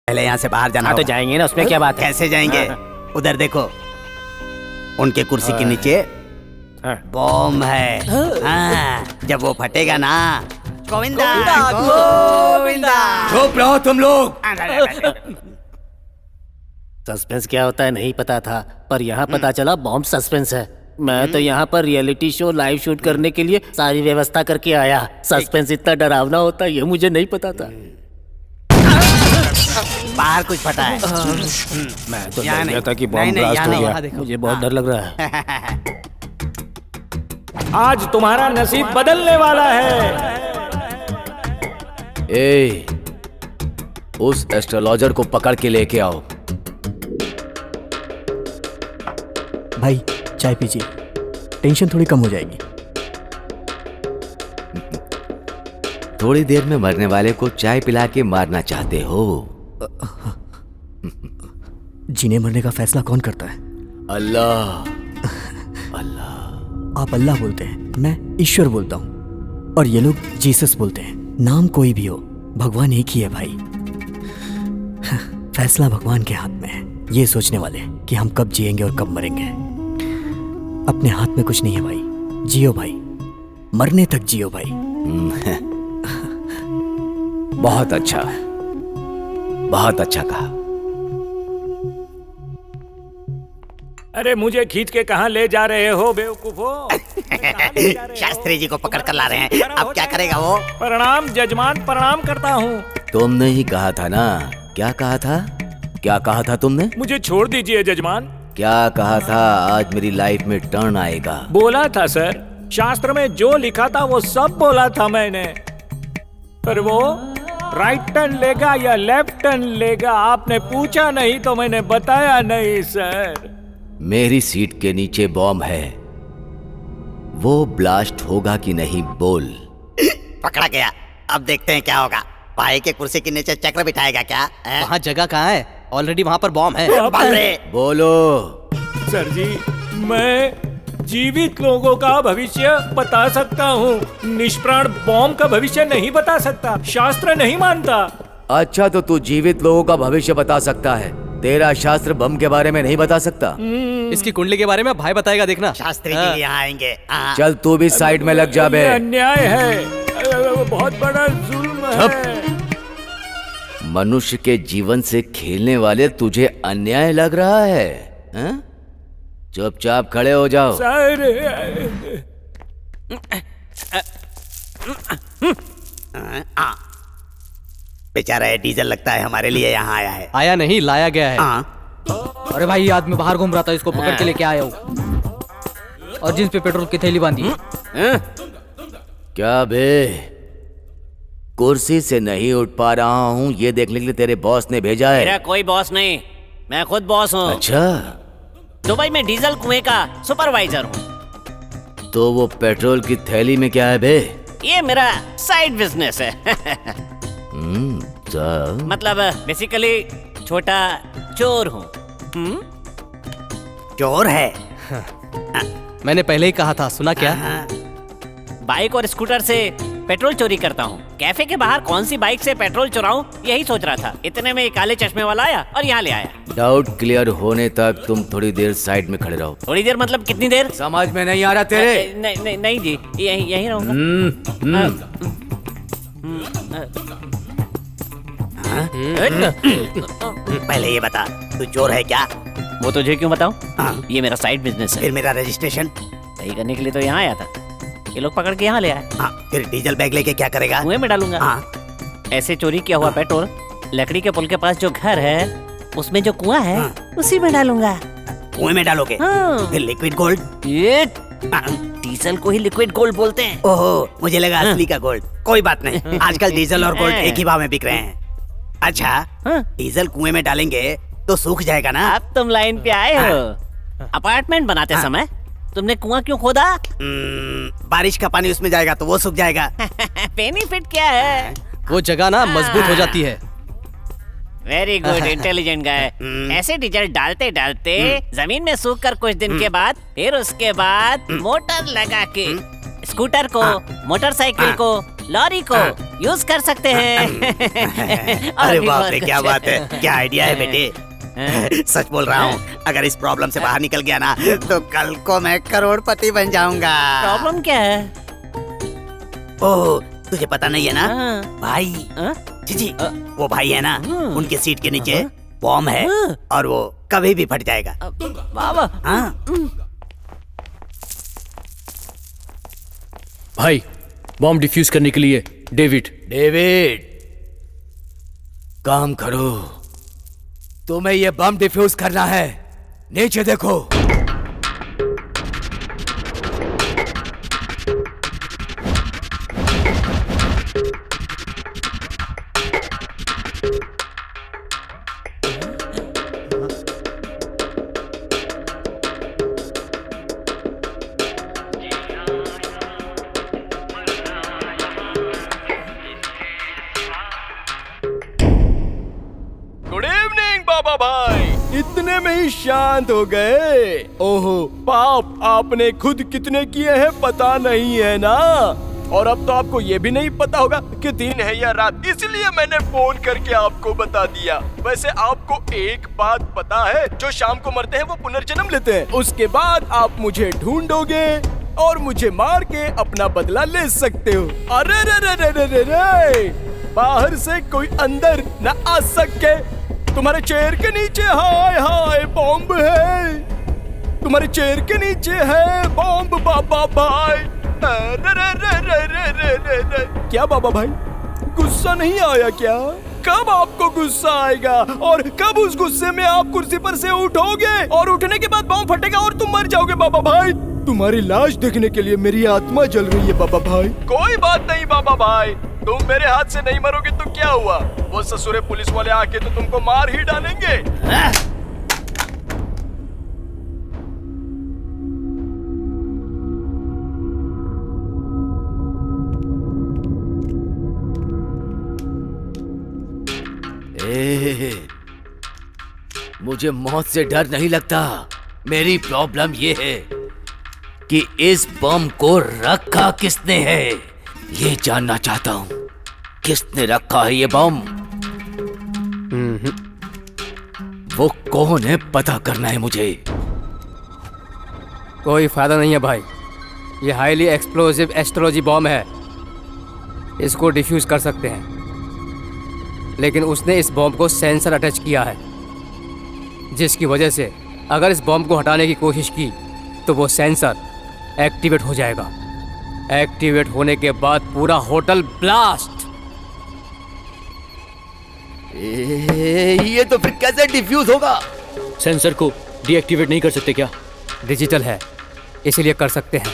पहले यहाँ से बाहर जाना।
तो जाएंगे ना, उसमें क्या बात है?
कैसे जाएंगे? उधर देखो, उनके कुर्सी के नीचे बॉम्ब है। जब वो फटेगा ना, गोविंदा गोविंदा।
चुप रहो तुम लोग।
सस्पेंस क्या होता है नहीं पता था, पर यहाँ पता चला बॉम्ब सस्पेंस है। मैं तो यहाँ पर रियलिटी शो लाइव शूट करने के लिए सारी व्यवस्था करके आया। सस्पेंस इतना डरावना होता है ये मुझे नहीं पता था।
बाहर कुछ फटा है।
मैं तो डर गया था कि बॉम्ब ब्लास्ट हो गया। मुझे बहुत डर लग रहा है।
आज तुम्हारा नसीब बदलने वाला है।
उस एस्ट्रोलॉजर को पकड़ के लेके आओ।
भाई चाय पीजिए, टेंशन थोड़ी कम हो जाएगी।
थोड़ी देर में मरने वाले को चाय पिला के मारना चाहते हो?
जीने मरने का फैसला कौन करता है?
अल्लाह।
आप अल्लाह बोलते हैं, मैं ईश्वर बोलता हूँ, और ये लोग जीसस बोलते हैं। नाम कोई भी हो, भगवान एक ही है भाई। फैसला भगवान के हाथ में है। ये सोचने वाले कि हम कब जिएंगे और कब मरेंगे अपने हाथ में कुछ नहीं है भाई। जियो भाई, मरने तक जियो भाई।
बहुत अच्छा, बहुत अच्छा कहा।
अरे मुझे खींच के कहाँ ले जा रहे हो बेवकूफो?
शास्त्री जी को पकड़ कर ला रहे हैं, अब क्या करेगा वो?
प्रणाम जजमान, प्रणाम करता हूँ।
तुमने ही कहा था ना? क्या कहा था? क्या कहा था तुमने?
मुझे छोड़ दीजिए जजमान।
क्या कहा था? आज मेरी लाइफ में टर्न आएगा।
बोला था सर, शास्त्र में जो लिखा था वो सब बोला था मैंने। पर वो राइट टर्न लेगा या लेफ्ट टर्न लेगा आपने पूछा नहीं तो मैंने बताया नहीं सर।
मेरी सीट के नीचे बॉम्ब है, वो ब्लास्ट होगा कि नहीं बोल।
पकड़ा गया, अब देखते हैं क्या होगा। भाई के कुर्सी के नीचे चक्र बिठाएगा क्या?
वहाँ जगह कहाँ है? ऑलरेडी वहाँ पर बॉम्ब है।
बोलो।
सर जी, मैं जीवित लोगों का भविष्य बता सकता हूँ, निष्प्राण बॉम्ब का भविष्य नहीं बता सकता, शास्त्र नहीं मानता।
अच्छा तो तू जीवित लोगों का भविष्य बता सकता है, तेरा शास्त्र बम के बारे में नहीं बता सकता।
इसकी कुंडली के बारे में भाई बताएगा, देखना।
शास्त्री जी यहाँ आएंगे।
चल तू भी साइड में लग जा बे।
अन्याय है, बहुत बड़ा जुल्म है।
मनुष्य के जीवन से खेलने वाले तुझे अन्याय लग रहा है? चुपचाप खड़े हो जाओ।
सर
बेचारा डीजल लगता है हमारे लिए यहाँ आया है।
आया नहीं, लाया गया है।
अरे भाई, ये आदमी बाहर घूम रहा था, इसको पकड़ के लेके आया हूँ। और जींस पे पेट्रोल की थैली बांधी।
क्या बे, कुर्सी से नहीं उठ पा रहा हूँ, ये देखने के लिए तेरे बॉस ने भेजा है?
मेरा कोई बॉस नहीं, मैं खुद बॉस हूँ।
अच्छा,
दुबई में डीजल कुएं का सुपरवाइजर हूँ।
तो वो पेट्रोल की थैली में क्या है बे?
ये मेरा साइड बिजनेस है। मतलब बेसिकली छोटा चोर हूँ।
चोर है?
मैंने पहले ही कहा था, सुना क्या?
बाइक और स्कूटर से पेट्रोल चोरी करता हूँ। कैफे के बाहर कौन सी बाइक से पेट्रोल चुराऊं, यही सोच रहा था। इतने में काले चश्मे वाला आया और यहाँ ले आया।
डाउट क्लियर होने तक तुम थोड़ी देर साइड में खड़े रहो।
थोड़ी देर मतलब कितनी देर?
समझ में नहीं आ रहा तेरे?
नहीं जी, यही रहूंगा।
पहले ये बता, तू चोर है क्या?
वो तुझे क्यों बताऊं? ये मेरा साइड बिजनेस है।
फिर मेरा रजिस्ट्रेशन
सही करने के लिए तो यहाँ आया था, ये लोग पकड़ के यहाँ ले आए।
फिर डीजल बैग लेके क्या करेगा?
कुएं में डालूंगा। ऐसे चोरी किया हुआ पेट्रोल लकड़ी के पुल के पास जो घर है उसमें जो कुआं है उसी में डालूंगा।
कुएं में डालोगे? फिर लिक्विड गोल्ड?
ये डीजल को ही लिक्विड गोल्ड बोलते हैं।
ओहो, मुझे लगा असली का गोल्ड। कोई बात नहीं, आजकल डीजल और गोल्ड एक ही भाव में बिक रहे हैं। अच्छा, डीजल कुएं में डालेंगे तो सूख जाएगा ना?
अब तुम लाइन पे आए हो। अपार्टमेंट बनाते समय तुमने कुआं क्यों खोदा?
बारिश का पानी उसमें जाएगा तो वो सूख जाएगा।
बेनिफिट क्या है?
वो जगह ना मजबूत हो जाती है।
वेरी गुड, इंटेलिजेंट गाय। ऐसे डीजल डालते डालते जमीन में सूख कर कुछ दिन के बाद फिर उसके बाद मोटर लगा के स्कूटर को, मोटरसाइकिल को, लॉरी को यूज कर सकते हैं।
अरे बाप रे, क्या बात है, क्या आइडिया है बेटे। सच बोल रहा हूँ, अगर इस प्रॉब्लम से बाहर निकल गया ना तो कल को मैं करोड़पति बन जाऊंगा।
प्रॉब्लम क्या है?
ओह, तुझे पता नहीं है ना? भाई जी, वो भाई है ना, उनके सीट के नीचे बॉम्ब है और वो कभी भी फट जाएगा।
बाबा।
भाई, बॉम्ब डिफ्यूज करने के लिए डेविड
काम करो। तुम्हें ये बम डिफ्यूज करना है। नीचे देखो।
गुड इवनिंग बाबा भाई, इतने में ही शांत हो गए। ओहो पाप, आपने खुद कितने किए हैं पता नहीं है ना, और अब तो आपको ये भी नहीं पता होगा कि दिन है या रात, इसलिए मैंने फोन करके आपको बता दिया। वैसे आपको एक बात पता है, जो शाम को मरते हैं वो पुनर्जन्म लेते हैं। उसके बाद आप मुझे ढूंढोगे और मुझे मार के अपना बदला ले सकते हो। अरे रे रे रे रे रे रे, बाहर से कोई अंदर न आ सके। तुम्हारे चेयर के नीचे हाय हाय बॉम्ब है। तुम्हारे चेयर के नीचे है बॉम्ब बाबा भाई। रे रे रे रे रे रे रे रे। क्या बाबा भाई, गुस्सा नहीं आया क्या? कब आपको गुस्सा आएगा और कब उस गुस्से में आप कुर्सी पर से उठोगे और उठने के बाद बॉम्ब फटेगा और तुम मर जाओगे बाबा भाई। तुम्हारी लाश देखने के लिए मेरी आत्मा जल रही है बाबा भाई। कोई बात नहीं बाबा भाई, तुम मेरे हाथ से नहीं मरोगे तो क्या हुआ, वो ससुरे पुलिस वाले आके तो तुमको मार ही डालेंगे।
मुझे मौत से डर नहीं लगता। मेरी प्रॉब्लम ये है कि इस बम को रखा किसने है, ये जानना चाहता हूं। किसने रखा है ये बम? वो कौन है पता करना है मुझे।
कोई फायदा नहीं है भाई, ये हाईली एक्सप्लोसिव एस्ट्रोलॉजी बॉम्ब है, इसको डिफ्यूज कर सकते हैं, लेकिन उसने इस बॉम्ब को सेंसर अटैच किया है, जिसकी वजह से अगर इस बॉम्ब को हटाने की कोशिश की तो वो सेंसर एक्टिवेट हो जाएगा। एक्टिवेट होने के बाद पूरा होटल ब्लास्ट।
ये तो फिर कैसे डिफ्यूज होगा?
सेंसर को डीएक्टिवेट नहीं कर सकते क्या? डिजिटल है इसीलिए कर सकते हैं,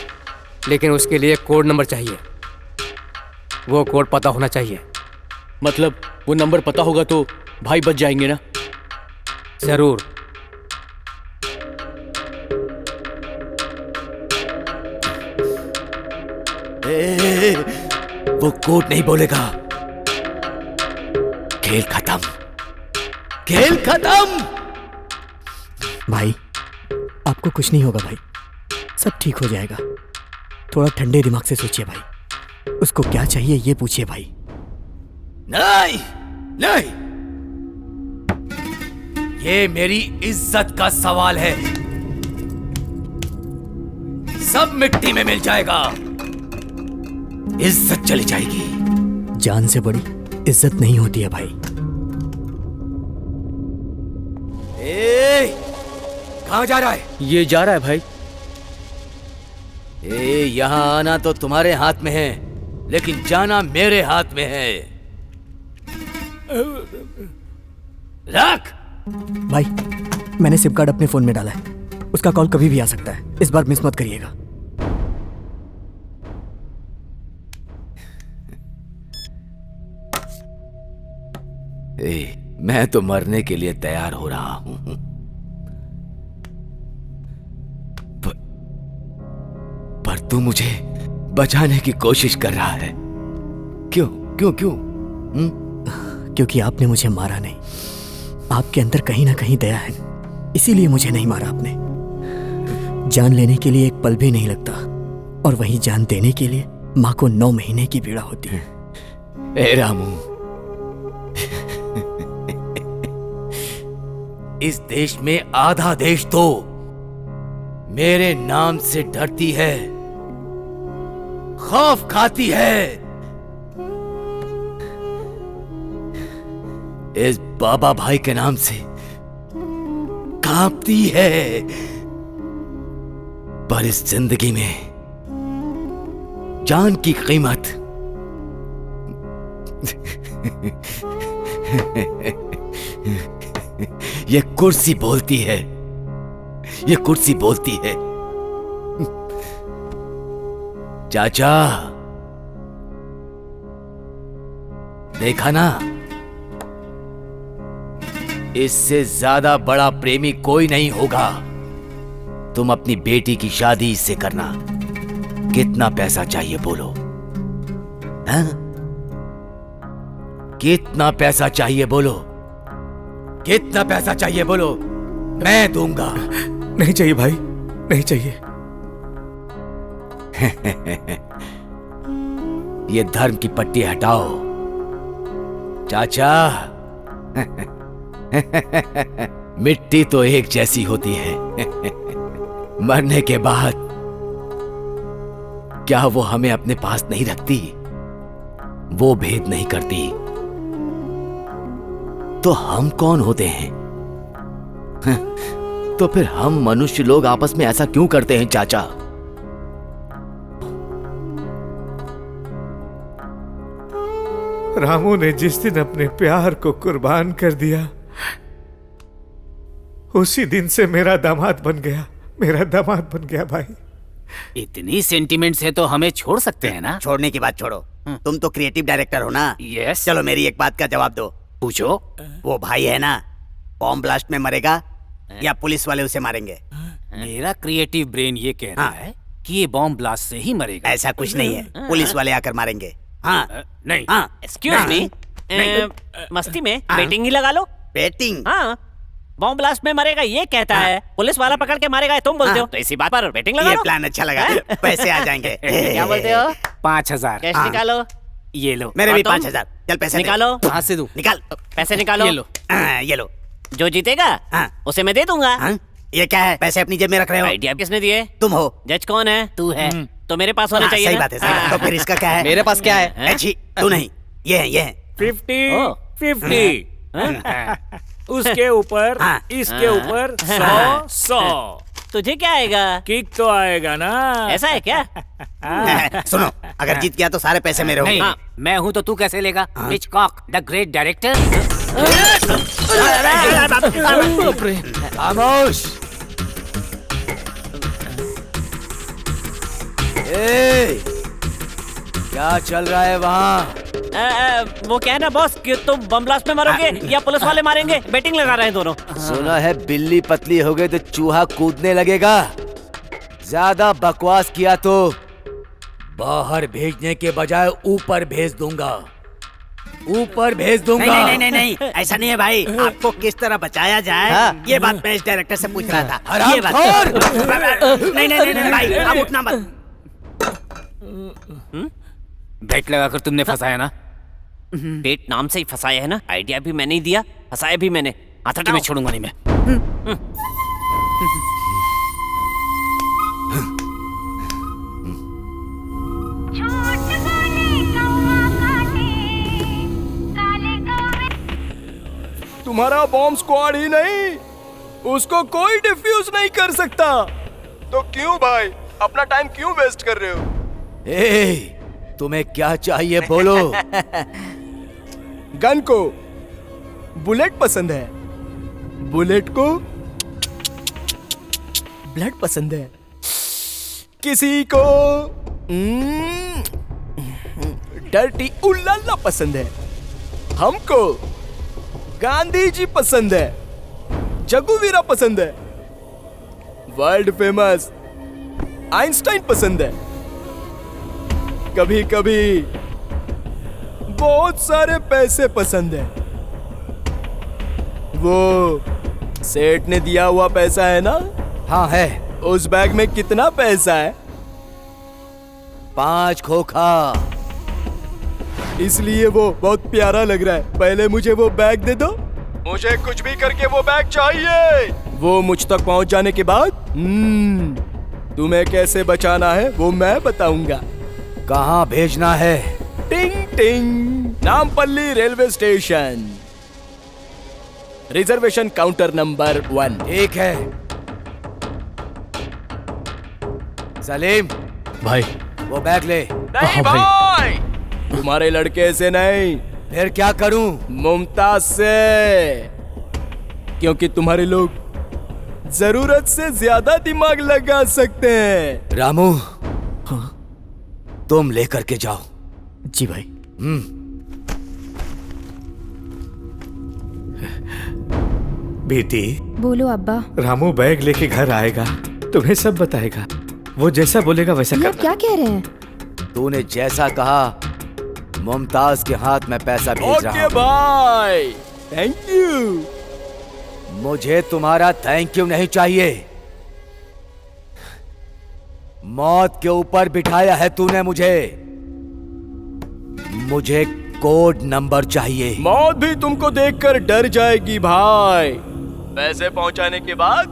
लेकिन उसके लिए कोड नंबर चाहिए, वो कोड पता होना चाहिए।
मतलब वो नंबर पता होगा तो भाई बच जाएंगे ना?
जरूर।
वो कोड नहीं बोलेगा। खेल खत्म, खेल खत्म।
भाई आपको कुछ नहीं होगा भाई, सब ठीक हो जाएगा। थोड़ा ठंडे दिमाग से सोचिए भाई, उसको क्या चाहिए ये पूछिए भाई।
नहीं नहीं, ये मेरी इज्जत का सवाल है। सब मिट्टी में मिल जाएगा, इज्जत चली जाएगी।
जान से बड़ी इज्जत नहीं होती है भाई।
कहां जा रहा है?
ये जा रहा है भाई।
यहां आना तो तुम्हारे हाथ में है, लेकिन जाना मेरे हाथ में है। रख।
भाई मैंने सिम कार्ड अपने फोन में डाला है, उसका कॉल कभी भी आ सकता है, इस बार मिस मत करिएगा।
मैं तो मरने के लिए तैयार हो रहा हूं, पर तू मुझे बचाने की कोशिश कर रहा है। क्यों क्यों क्यों?
क्योंकि आपने मुझे मारा नहीं, आपके अंदर कहीं ना कहीं दया है, इसीलिए मुझे नहीं मारा आपने। जान लेने के लिए एक पल भी नहीं लगता, और वहीं जान देने के लिए माँ को 9 महीने की पीड़ा होती है।
ए रामू, इस देश में आधा देश तो मेरे नाम से डरती है, खौफ खाती है। इस बाबा भाई के नाम से कांपती है, पर इस जिंदगी में जान की कीमत ये कुर्सी बोलती है, ये कुर्सी बोलती है। चाचा, देखा ना, इससे ज्यादा बड़ा प्रेमी कोई नहीं होगा। तुम अपनी बेटी की शादी इससे करना। कितना पैसा चाहिए बोलो? हैं? कितना पैसा चाहिए बोलो? कितना पैसा चाहिए बोलो? मैं दूंगा।
नहीं चाहिए भाई, नहीं चाहिए।
ये धर्म की पट्टी हटाओ चाचा। मिट्टी तो एक जैसी होती है, मरने के बाद क्या वो हमें अपने पास नहीं रखती? वो भेद नहीं करती तो हम कौन होते हैं? तो फिर हम मनुष्य लोग आपस में ऐसा क्यों करते हैं चाचा?
रामू ने जिस दिन अपने प्यार को कुर्बान कर दिया, उसी दिन से मेरा दामाद बन गया भाई।
इतनी सेंटिमेंट्स है तो हमें छोड़ सकते हैं ना?
छोड़ने की बात छोड़ो, तुम तो क्रिएटिव डायरेक्टर हो ना।
यस।
चलो मेरी एक बात का जवाब दो।
पूछो।
वो भाई है ना, बॉम्ब ब्लास्ट में मरेगा या पुलिस वाले उसे मारेंगे?
मेरा क्रिएटिव ब्रेन ये कह रहा है कि ये बॉम्ब ब्लास्ट से ही मरेगा।
ऐसा कुछ नहीं है, पुलिस वाले आकर मारेंगे। हाँ
नहीं।
हाँ।
एक्सक्यूज मी, मस्ती में बेटिंग ही लगा लो।
बेटिंग?
हाँ, बॉम्ब ब्लास्ट में मरेगा ये कहता है, पुलिस वाला पकड़ के मारेगा तुम बोलते हो, तो इसी बात पर बेटिंग लगा लो।
ये प्लान अच्छा लगा, पैसे आ जाएंगे।
क्या बोलते हो?
5000
कैश निकालो।
ये लो।
मेरे भी 5000। चल पैसे
निकालो।
कहाँ से दूं?
निकाल
पैसे निकालो।
ये लो।
ये लो।
जो जीतेगा उसे मैं दे दूंगा।
ये क्या है? पैसे अपनी जेब में रख रहे हो?
आइडिया किसने दिए?
तुम हो।
जज कौन है? तू है। तो मेरे पास होना चाहिए।
सही बात है, सही बात है। तो फिर इसका क्या है?
मेरे पास क्या है?
अच्छी तू नहीं, ये है
50 उसके ऊपर इसके ऊपर 100।
तुझे क्या आएगा?
किक तो आएगा ना।
ऐसा है क्या?
सुनो, अगर जीत गया तो सारे पैसे मेरे होंगे।
नहीं, मैं हूँ तो तू कैसे लेगा? Hitchcock the great director.
खामोश। क्या चल रहा है वहाँ?
वो क्या है ना बॉस कि तुम बम ब्लास्ट में मरोगे या पुलिस वाले मारेंगे, बेटिंग लगा रहे हैं दोनों।
सुना है बिल्ली पतली हो गई तो चूहा कूदने लगेगा। ज्यादा बकवास किया तो बाहर भेजने के बजाय ऊपर भेज दूंगा। ऊपर भेज दूंगा।
नहीं, ऐसा नहीं है भाई। आपको किस तरह बचाया जाए ये बात मैं इस डायरेक्टर से पूछ रहा था। ये बात नहीं भाई, आप उठना मत।
बेट लगाकर तुमने फंसाया ना?
बेट नाम से ही फंसाया है ना। आइडिया भी मैंने ही दिया, फंसाया भी मैंने।
आता तुम्हें छोड़ूंगा नहीं मैं।
तुम्हारा बॉम्ब स्क्वाड ही नहीं, उसको कोई डिफ्यूज नहीं कर सकता। तो क्यों भाई अपना टाइम क्यों वेस्ट कर रहे हो?
तुम्हें क्या चाहिए बोलो।
गन को बुलेट पसंद है, बुलेट को ब्लड पसंद है, किसी को डर्टी उल्लाला पसंद है, हमको गांधी जी पसंद है, जगुवीरा पसंद है, वर्ल्ड फेमस आइंस्टाइन पसंद है, कभी कभी बहुत सारे पैसे पसंद है। वो सेठ ने दिया हुआ पैसा है ना?
हाँ है।
उस बैग में कितना पैसा है?
5 खोखा।
इसलिए वो बहुत प्यारा लग रहा है। पहले मुझे वो बैग दे दो, मुझे कुछ भी करके वो बैग चाहिए। वो मुझ तक पहुंच जाने के बाद तुम्हें कैसे बचाना है वो मैं बताऊंगा।
कहाँ भेजना है?
टिंग टिंग, Nampally railway station, reservation counter number 1।
ठीक है। सलीम
भाई
वो बैग ले।
नहीं भाई, तुम्हारे लड़के से नहीं।
फिर क्या करूं?
मुमताज से, क्योंकि तुम्हारे लोग जरूरत से ज्यादा दिमाग लगा सकते हैं।
रामू तुम लेकर के जाओ।
जी भाई।
बेटी,
बोलो अब्बा।
रामू बैग लेके घर आएगा, तुम्हें सब बताएगा। वो जैसा बोलेगा वैसा
ये
करना।
क्या कह रहे हैं?
तूने जैसा कहा मुमताज के हाथ में पैसा भेज रहा हूं।
भाई थैंक यू।
मुझे तुम्हारा थैंक यू नहीं चाहिए। मौत के ऊपर बिठाया है तूने मुझे। मुझे कोड नंबर चाहिए।
मौत भी तुमको देखकर डर जाएगी भाई। पैसे पहुंचाने के बाद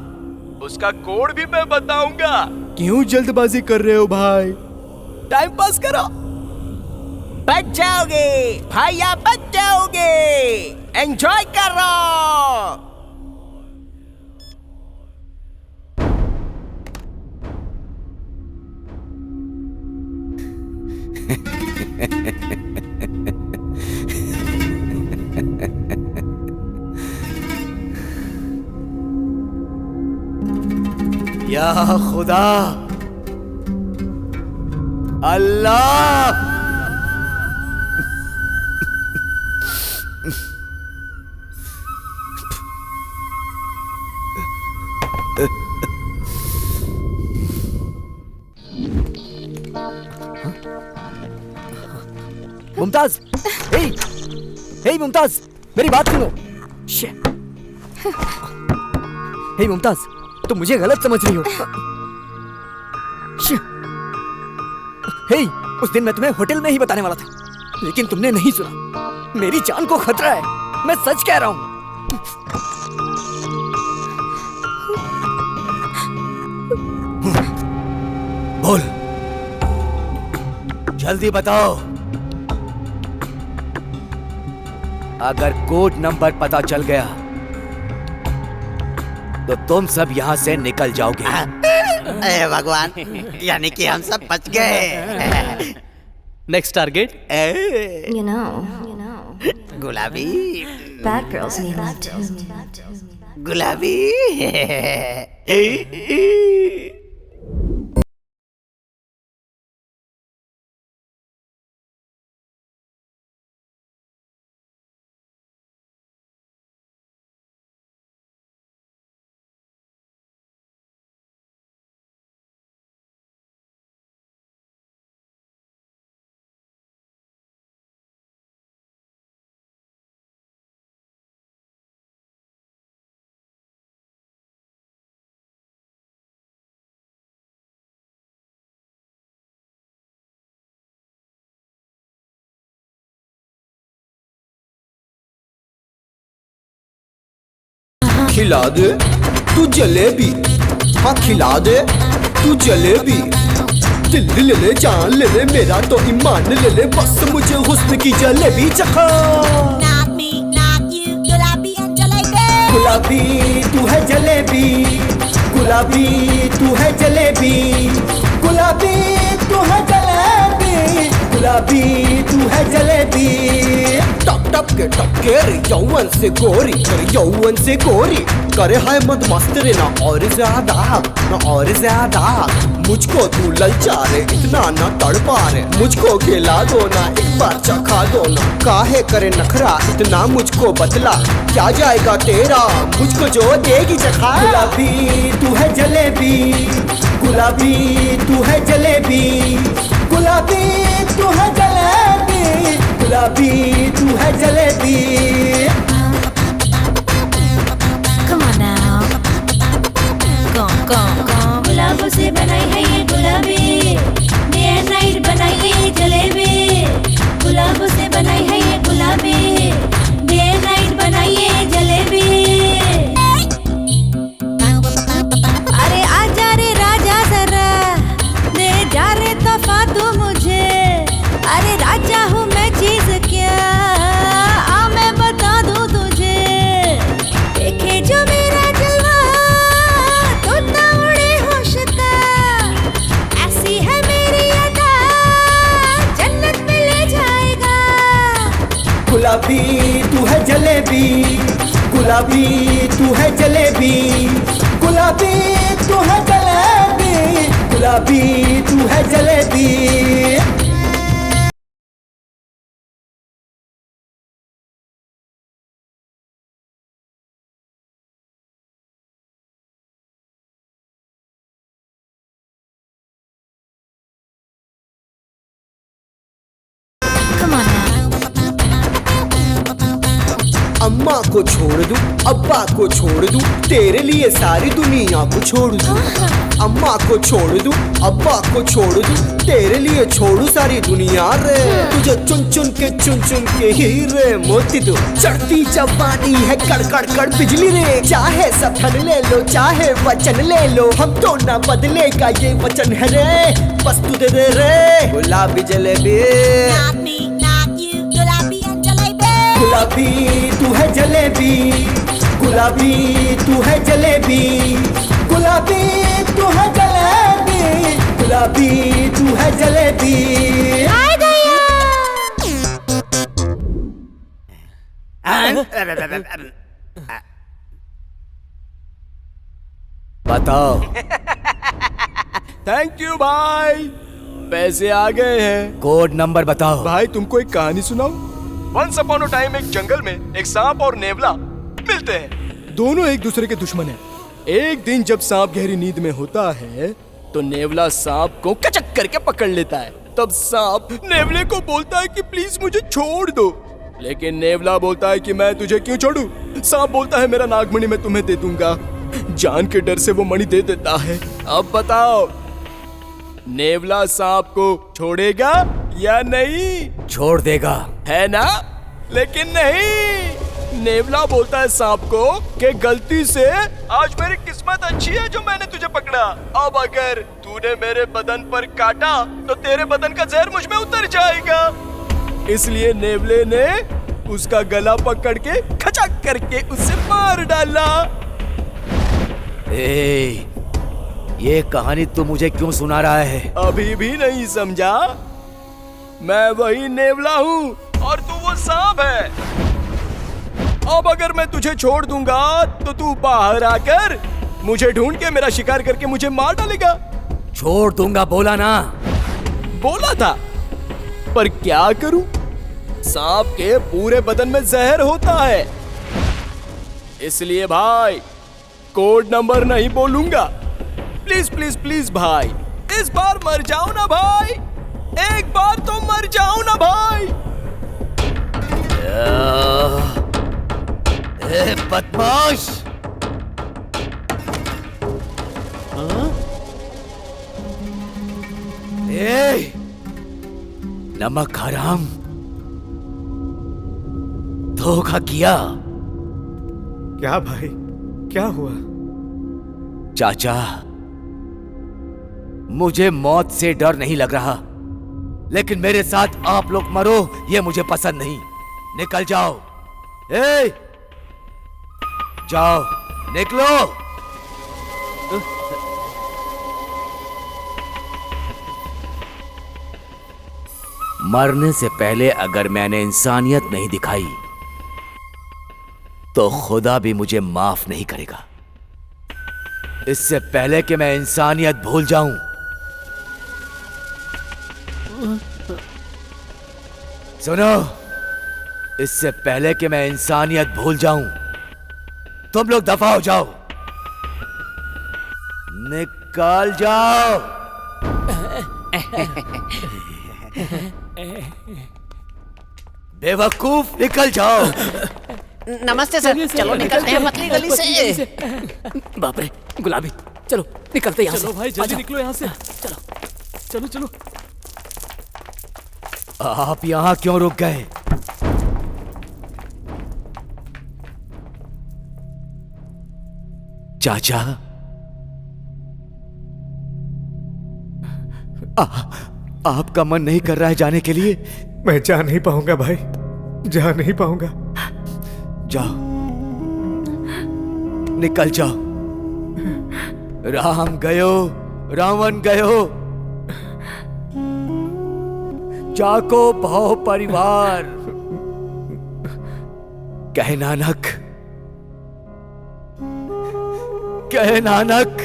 उसका कोड भी मैं बताऊंगा। क्यों जल्दबाजी कर रहे हो भाई? टाइम पास करो। बच जाओगे भाई, आप बच जाओगे। एंजॉय करो।
या खुदा, अल्लाह,
मुमताज, हे मुमताज, मेरी बात सुनो। हे मुमताज, तुम मुझे गलत समझ रही हो। हे, उस दिन मैं तुम्हें होटल में ही बताने वाला था, लेकिन तुमने नहीं सुना। मेरी जान को खतरा है, मैं सच कह रहा हूं।
बोल, जल्दी बताओ। अगर कोड नंबर पता चल गया तो तुम सब यहाँ से निकल जाओगे।
अरे भगवान, यानी कि हम सब बच गए।
नेक्स्ट टारगेट,
You know,
गुलाबी,
bad girls need love too.
गुलाबी।
खिला दे तू जलेबी, हाँ खिला दे तू जलेबी। दिल ले ले, जान ले ले, मेरा तो ईमान ले ले, बस मुझे हुस्न की जलेबी चखा। गुलाबी तू है जलेबी, गुलाबी तू है जलेबी, गुलाबी तू है जलेबी, गुलाबी तू है जलेबी। टप टप के टपके रे यौवन से गोरी, करे यौवन से गोरी, करे है मत मस्त रे ना और ज्यादा, ना और ज्यादा। मुझको तू ललचा रे, इतना ना तड़पा रे, मुझको खिला दो ना, एक बार चखा दो ना। काहे करे नखरा, इतना मुझको बतला, क्या जाएगा तेरा, मुझको जो देगी चखा। गुलाबी तू है जलेबी, गुलाबी तू है जलेबी, गुलाबी तू है जलेबी, गुलाबी तू है jalebi.
Come on now, go. गुलाबों से बनाई है ये गुलाबी, डे एंड नाइट बनाई है ये जलेबी। गुलाबों से बनाई है ये गुलाबी, डे एंड नाइट बनाई है ये जलेबी। अरे आजा रे राजा जरा, दे जा रे तोहफा तू मुझे। अरे राजा हूँ मैं चीज क्या, आ मैं बता दूँ तुझे। देखे जो मेरा जलवा, तो ना उड़े होश का, ऐसी है मेरी अदा, जन्नत में ले जाएगा।
गुलाबी तू है जलेबी, गुलाबी तू है जलेबी, गुलाबी तू है जलेबी, गुलाबी तू है जलेबी।
Come on now.
अम्मा को छोड़ दूं, अब्बा को छोड़ दूं, तेरे लिए सारी दुनिया को छोड़ दूं। अम्मा को छोड़ दूं, अब्बा को छोड़ दूं, तेरे लिए छोड़ू सारी दुनिया रे। तुझे चुन चुन के हीरे मोती दूं। चढ़ती जवानी है कड़ कड़ कड़ बिजली रे, चाहे सब धन ले लो, चाहे वचन ले लो, हम तो ना बदलेगा ये वचन है रे, बस तू दे दे रे। गुलाबी जलेबी, गुलाबी तू है जलेबी, गुलाबी तू है जलेबी, गुलाबी तू है जलेबी, गुलाबी तू है जलेबी।
हाय दया।
बताओ।
थैंक यू भाई, पैसे आ गए हैं।
कोड नंबर बताओ।
भाई तुमको एक कहानी सुनाऊं? वंस अपॉन अ टाइम एक जंगल में एक सांप और नेवला मिलते हैं। दोनों एक दूसरे के दुश्मन हैं। एक दिन जब सांप गहरी नींद में होता है तो नेवला सांप को कचक करके पकड़ लेता है। तब सांप नेवले को बोलता है कि प्लीज मुझे छोड़ दो, लेकिन नेवला बोलता है कि मैं तुझे क्यों छोड़ूं? सांप बोलता है मेरा नागमणि मैं तुम्हें दे दूंगा। जान के डर से वो मणि दे देता है। अब बताओ नेवला सांप को छोड़ेगा या नहीं?
छोड़ देगा,
है ना? लेकिन नहीं, नेवला बोलता है सांप को कि गलती से आज मेरी किस्मत अच्छी है जो मैंने तुझे पकड़ा। अब अगर तूने मेरे बदन पर काटा तो तेरे बदन का जहर मुझ में उतर जाएगा। इसलिए नेवले ने उसका गला पकड़ के खचक करके उसे मार डाला।
ये कहानी तू मुझे क्यों सुना रहा है?
अभी भी नहीं समझा? मैं वही नेवला हूँ और तू वो सांप है। अब अगर मैं तुझे छोड़ दूंगा तो तू बाहर आकर मुझे ढूंढ के मेरा शिकार करके मुझे मार डालेगा।
छोड़ दूंगा बोला ना?
बोला था, पर क्या करूं? सांप के पूरे बदन में जहर होता है। इसलिए भाई कोड नंबर नहीं बोलूंगा। प्लीज प्लीज प्लीज भाई, इस बार मर जाओ ना भाई, एक बार तो मर जाओ ना भाई।
बदमाश! नमक हराम, धोखा किया।
क्या भाई, क्या हुआ?
चाचा, मुझे मौत से डर नहीं लग रहा, लेकिन मेरे साथ आप लोग मरो ये मुझे पसंद नहीं। निकल जाओ। जाओ, निकलो। मरने से पहले अगर मैंने इंसानियत नहीं दिखाई तो खुदा भी मुझे माफ नहीं करेगा। इससे पहले कि मैं इंसानियत भूल जाऊं, सुनो, इससे पहले कि मैं इंसानियत भूल जाऊं, तुम लोग दफा हो जाओ, निकल जाओ। बेवकूफ, निकल जाओ।
नमस्ते सर, चलो निकलते हैं पतली गली से।
बाप रे, गुलाबी, चलो निकलते यहाँ से।
चलो भाई जल्दी निकलो यहाँ से।
चलो
चलो चलो।
आप यहाँ क्यों रुक गए? चाचा, आपका मन नहीं कर रहा है जाने के लिए?
मैं जा नहीं पाऊंगा भाई, जा नहीं पाऊंगा।
जाओ, निकल जाओ। राम गयो, रावण गयो, जाको भाव परिवार। कहे नानक, कहे नानक,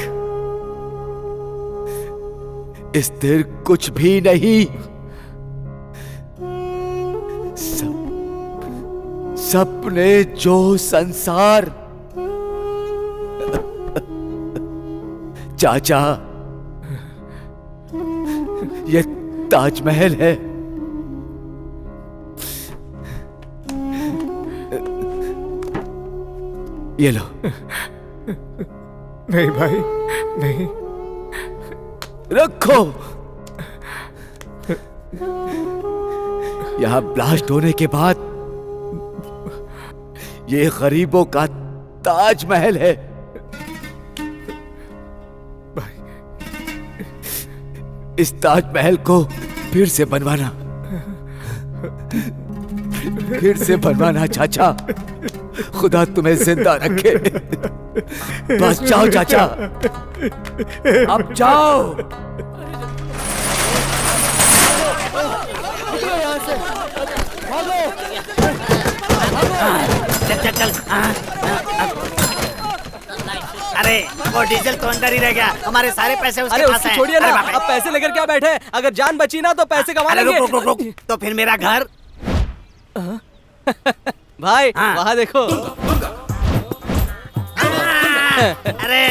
स्थिर कुछ भी नहीं, सपने जो संसार। चाचा, ये ताजमहल है, ये लो।
नहीं भाई, नहीं।
रखो। यहां ब्लास्ट होने के बाद ये गरीबों का ताजमहल है। इस ताजमहल को फिर से बनवाना, फिर से बनवाना चाचा। खुदा तुम्हें जिंदा रखे। बस जाओ चाचा, अब जाओ।
निकलो यहाँ से, भागो, भागो।
चल चल अरे वो डीजल तो अंदर ही रह गया, हमारे सारे पैसे उसके
अरे
पास
उसको
हैं।
छोड़िए ना,
अरे बाप रे।
अब पैसे लेकर क्या बैठे हैं? अगर जान बची ना तो पैसे कमा
अरे
लेंगे।
रुक रुक रुक रुक, तो फिर मेरा घर।
भाई वहाँ देखो।
अरे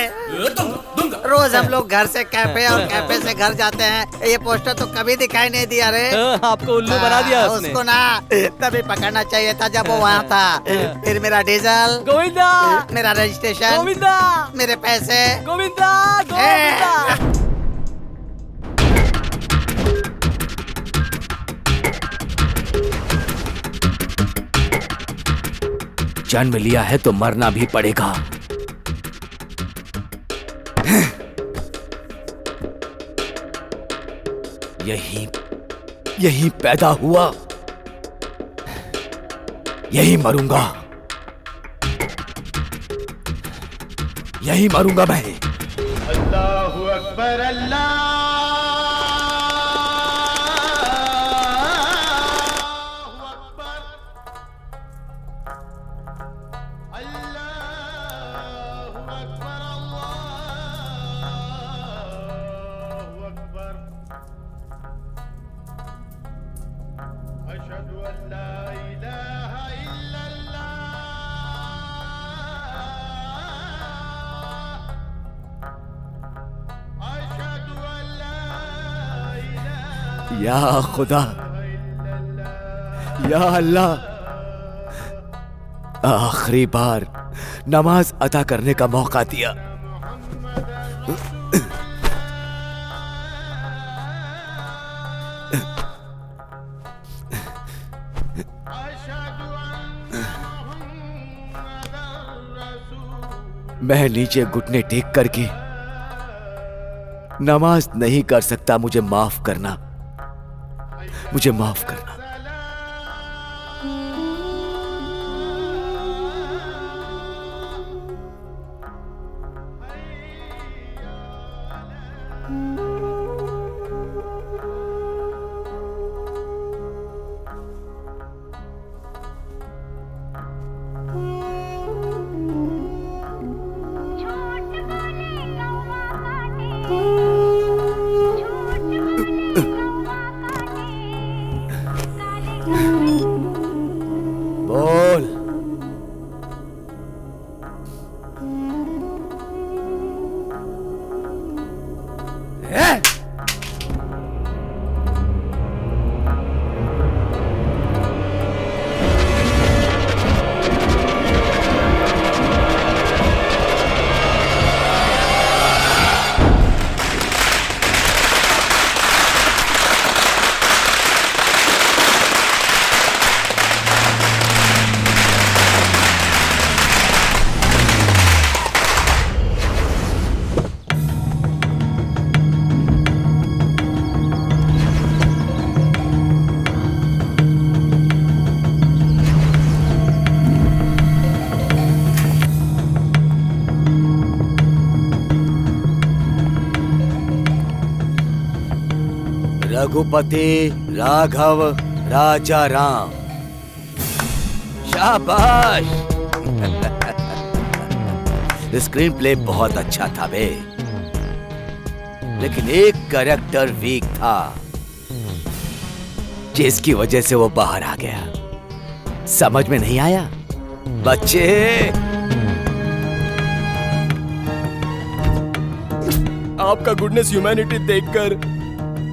रोज हम लोग घर से कैफे और कैफे से घर जाते हैं, ये पोस्टर तो कभी दिखाई नहीं दिया रे।
आपको उल्लू बना दिया उसने।
उसको ना तभी पकड़ना चाहिए था जब वो वहाँ था। फिर मेरा डीजल
गोविंदा,
मेरा रजिस्ट्रेशन
गोविंदा,
मेरे पैसे
गोविंदा, गोविंदा।
जन्म लिया है तो मरना भी पड़ेगा। यही पैदा हुआ, यही मरूंगा, यही मरूंगा मैं।
अल्लाहु अकबर अल्लाह।
या खुदा, या अल्लाह, आखिरी बार नमाज अदा करने का मौका दिया। मैं नीचे घुटने टेक करके नमाज नहीं कर सकता, मुझे माफ करना, मुझे माफ करना। बोल। रघुपति राघव राजा राम। शाबाश। स्क्रीन प्ले बहुत अच्छा था बे, लेकिन एक कैरेक्टर वीक था जिसकी वजह से वो बाहर आ गया। समझ में नहीं आया बच्चे?
आपका गुडनेस ह्यूमैनिटी देखकर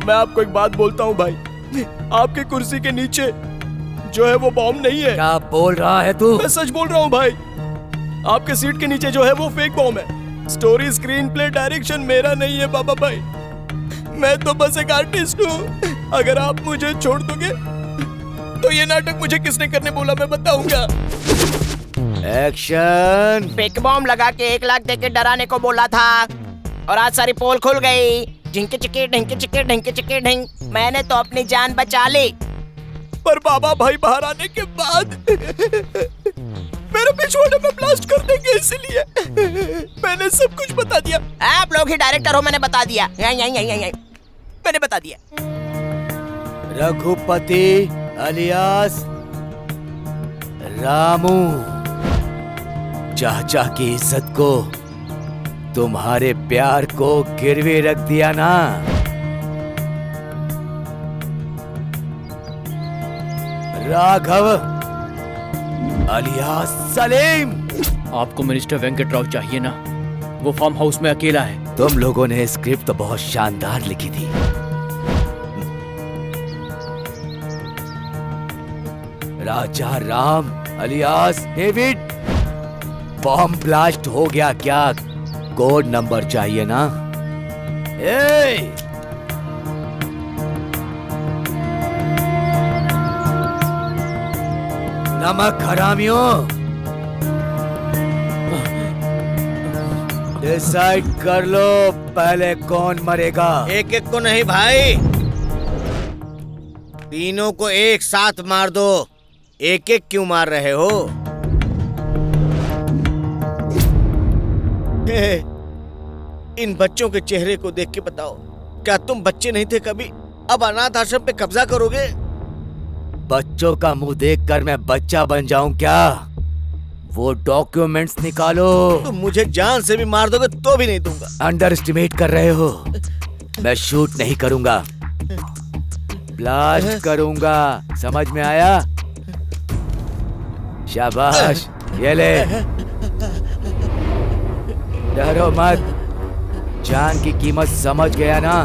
मैं आपको एक बात बोलता हूँ भाई, आपकी कुर्सी के नीचे जो है वो बॉम्ब नहीं है।
क्या बोल रहा है तू?
मैं सच बोल रहा हूँ भाई, आपके सीट के नीचे जो है वो फेक बॉम्ब है। स्टोरी, स्क्रीन प्ले, डायरेक्शन मेरा नहीं है बाबा भाई, मैं तो बस एक आर्टिस्ट हूँ। अगर आप मुझे छोड़ दोगे तो ये नाटक मुझे किसने करने बोला मैं बताऊंगा।
एक्शन।
फेक बॉम्ब लगा के 1 लाख देके डराने को बोला था और आज सारी पोल खुल गई। ढिंके चिके ढिंके चिके ढिंके चिके ढिंक, मैंने तो अपनी जान बचा ली।
पर बाबा भाई बाहर आने के बाद मेरे पिछवाड़े में ब्लास्ट कर देंगे, इसलिए मैंने सब कुछ बता दिया।
आप लोग ही डायरेक्टर हो, मैंने बता दिया। मैंने बता दिया।
रघुपति अलियास रामू। चाचा की इज्जत को, तुम्हारे प्यार को गिरवी रख दिया ना। राघव अलियास सलीम।
आपको मिनिस्टर वेंकट राव चाहिए ना? वो फार्म हाउस में अकेला है।
तुम लोगों ने स्क्रिप्ट तो बहुत शानदार लिखी थी। Raja Ram alias David, bomb blast हो गया क्या? कोड नंबर चाहिए ना? नमक हरामियों, डिसाइड कर लो पहले कौन मरेगा।
एक एक को नहीं भाई, तीनों को एक साथ मार दो। एक एक क्यों मार रहे हो? इन बच्चों के चेहरे को देख के बताओ, क्या तुम बच्चे नहीं थे कभी? अब अनाथ आश्रम पे कब्जा करोगे?
बच्चों का मुंह देखकर मैं बच्चा बन जाऊं क्या? वो डॉक्यूमेंट्स निकालो।
तुम मुझे जान से भी मार दोगे तो भी नहीं दूंगा।
अंडर एस्टिमेट कर रहे हो। मैं शूट नहीं करूंगा, ब्लास्ट करूंगा। समझ में आया? शाबाश, ये ले। डरो मत, जान की कीमत समझ गया ना?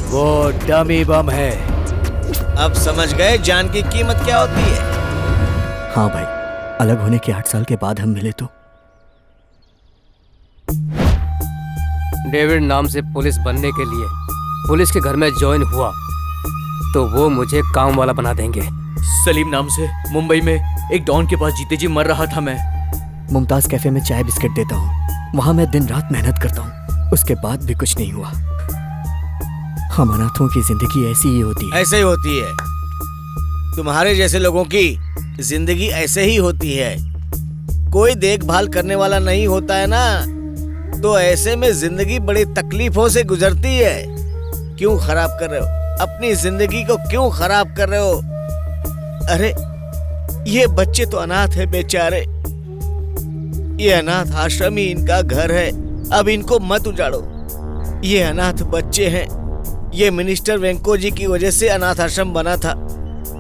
वो डमी बम है।
अब समझ गए जान की कीमत क्या होती है?
हाँ भाई, अलग होने के 8 साल के बाद हम मिले तो।
डेविड नाम से पुलिस बनने के लिए पुलिस के घर में ज्वाइन हुआ तो वो मुझे काम वाला बना देंगे।
सलीम नाम से मुंबई में एक डॉन के पास जीते जी मर रहा था मैं।
मुमताज कैफे में चाय बिस्किट देता हूँ, वहाँ मैं दिन रात मेहनत करता हूँ, उसके बाद भी कुछ नहीं हुआ। हम अनाथों की जिंदगी ऐसी ही होती है।
ऐसे ही होती है। तुम्हारे जैसे लोगों की जिंदगी ऐसे ही होती है। कोई देखभाल करने वाला नहीं होता है ना, तो ऐसे में जिंदगी बड़ी तकलीफों से गुजरती है। क्यों खराब कर रहे हो अपनी जिंदगी को? क्यों खराब कर रहे हो? अरे ये बच्चे तो अनाथ है बेचारे। ये अनाथ आश्रम ही इनका घर है। अब इनको मत उजाड़ो। ये अनाथ बच्चे हैं। ये मिनिस्टर वेंको जी की वजह से अनाथ आश्रम बना था।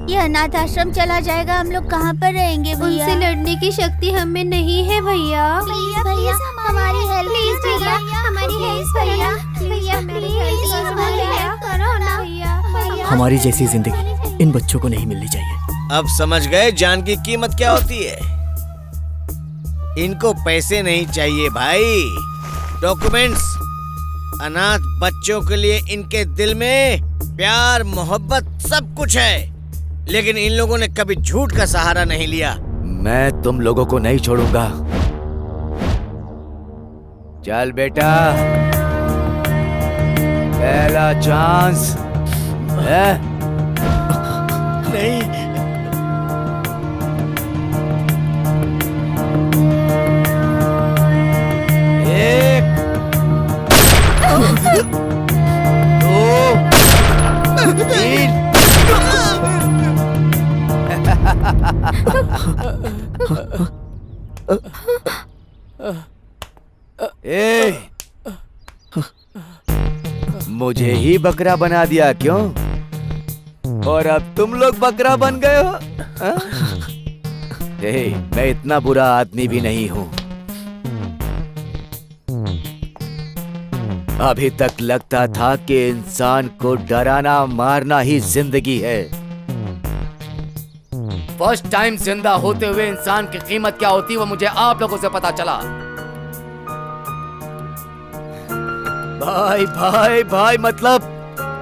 ये अनाथ आश्रम चला जाएगा, हम लोग कहाँ पर रहेंगे भैया? उनसे लड़ने की शक्ति हमें नहीं है भैया। प्लीज भैया, हमारी हेल्प प्लीज भैया, हमारी हेल्प भैया, भैया प्लीज हमारी हेल्प करो ना भैया।
हमारी जैसी जिंदगी इन बच्चों को नहीं मिलनी चाहिए।
अब समझ गए जान की कीमत क्या होती है? इनको पैसे नहीं चाहिए भाई, डॉक्यूमेंट्स। अनाथ बच्चों के लिए इनके दिल में प्यार मोहब्बत सब कुछ है, लेकिन इन लोगों ने कभी झूठ का सहारा नहीं लिया।
मैं तुम लोगों को नहीं छोड़ूंगा। चल बेटा, पहला चांस है।
नहीं,
एक, दो, तीन। मुझे ही बकरा बना दिया क्यों? और अब तुम लोग बकरा बन गए हो? मैं इतना बुरा आदमी भी नहीं हूं। अभी तक लगता था कि इंसान को डराना मारना ही जिंदगी है। फर्स्ट टाइम जिंदा होते हुए इंसान की कीमत क्या होती है वो मुझे आप लोगों से पता चला। भाई भाई भाई मतलब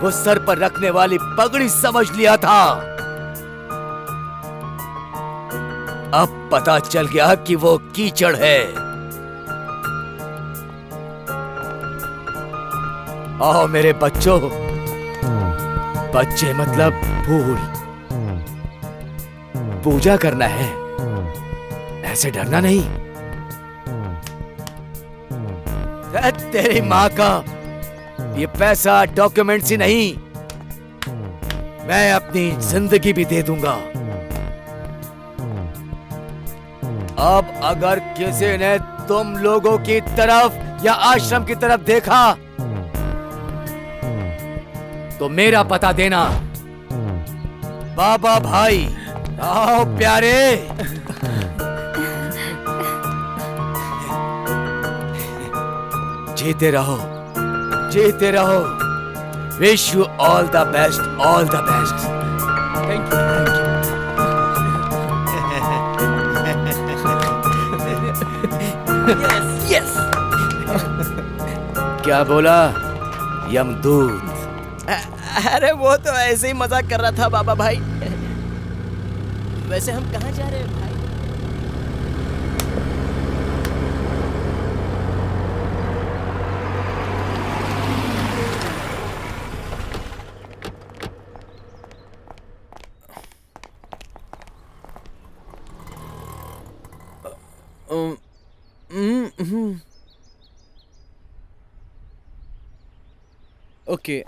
वो सर पर रखने वाली पगड़ी समझ लिया था। अब पता चल गया कि वो कीचड़ है। आओ मेरे बच्चों, बच्चे मतलब फूल, पूजा करना है, ऐसे डरना नहीं। तेरी माँ का ये पैसा डॉक्यूमेंट्स ही नहीं, मैं अपनी जिंदगी भी दे दूंगा। अब अगर किसी ने तुम लोगों की तरफ या आश्रम की तरफ देखा तो मेरा पता देना। बाबा भाई, आओ प्यारे। जीते रहो, जीते रहो। Wish you all the best, all the best. Thank you, thank you.
Yes.
क्या बोला यमदूत?
अरे वो तो ऐसे ही मजाक कर रहा था बाबा भाई। वैसे हम कहाँ जा रहे हैं भाई?
ओके।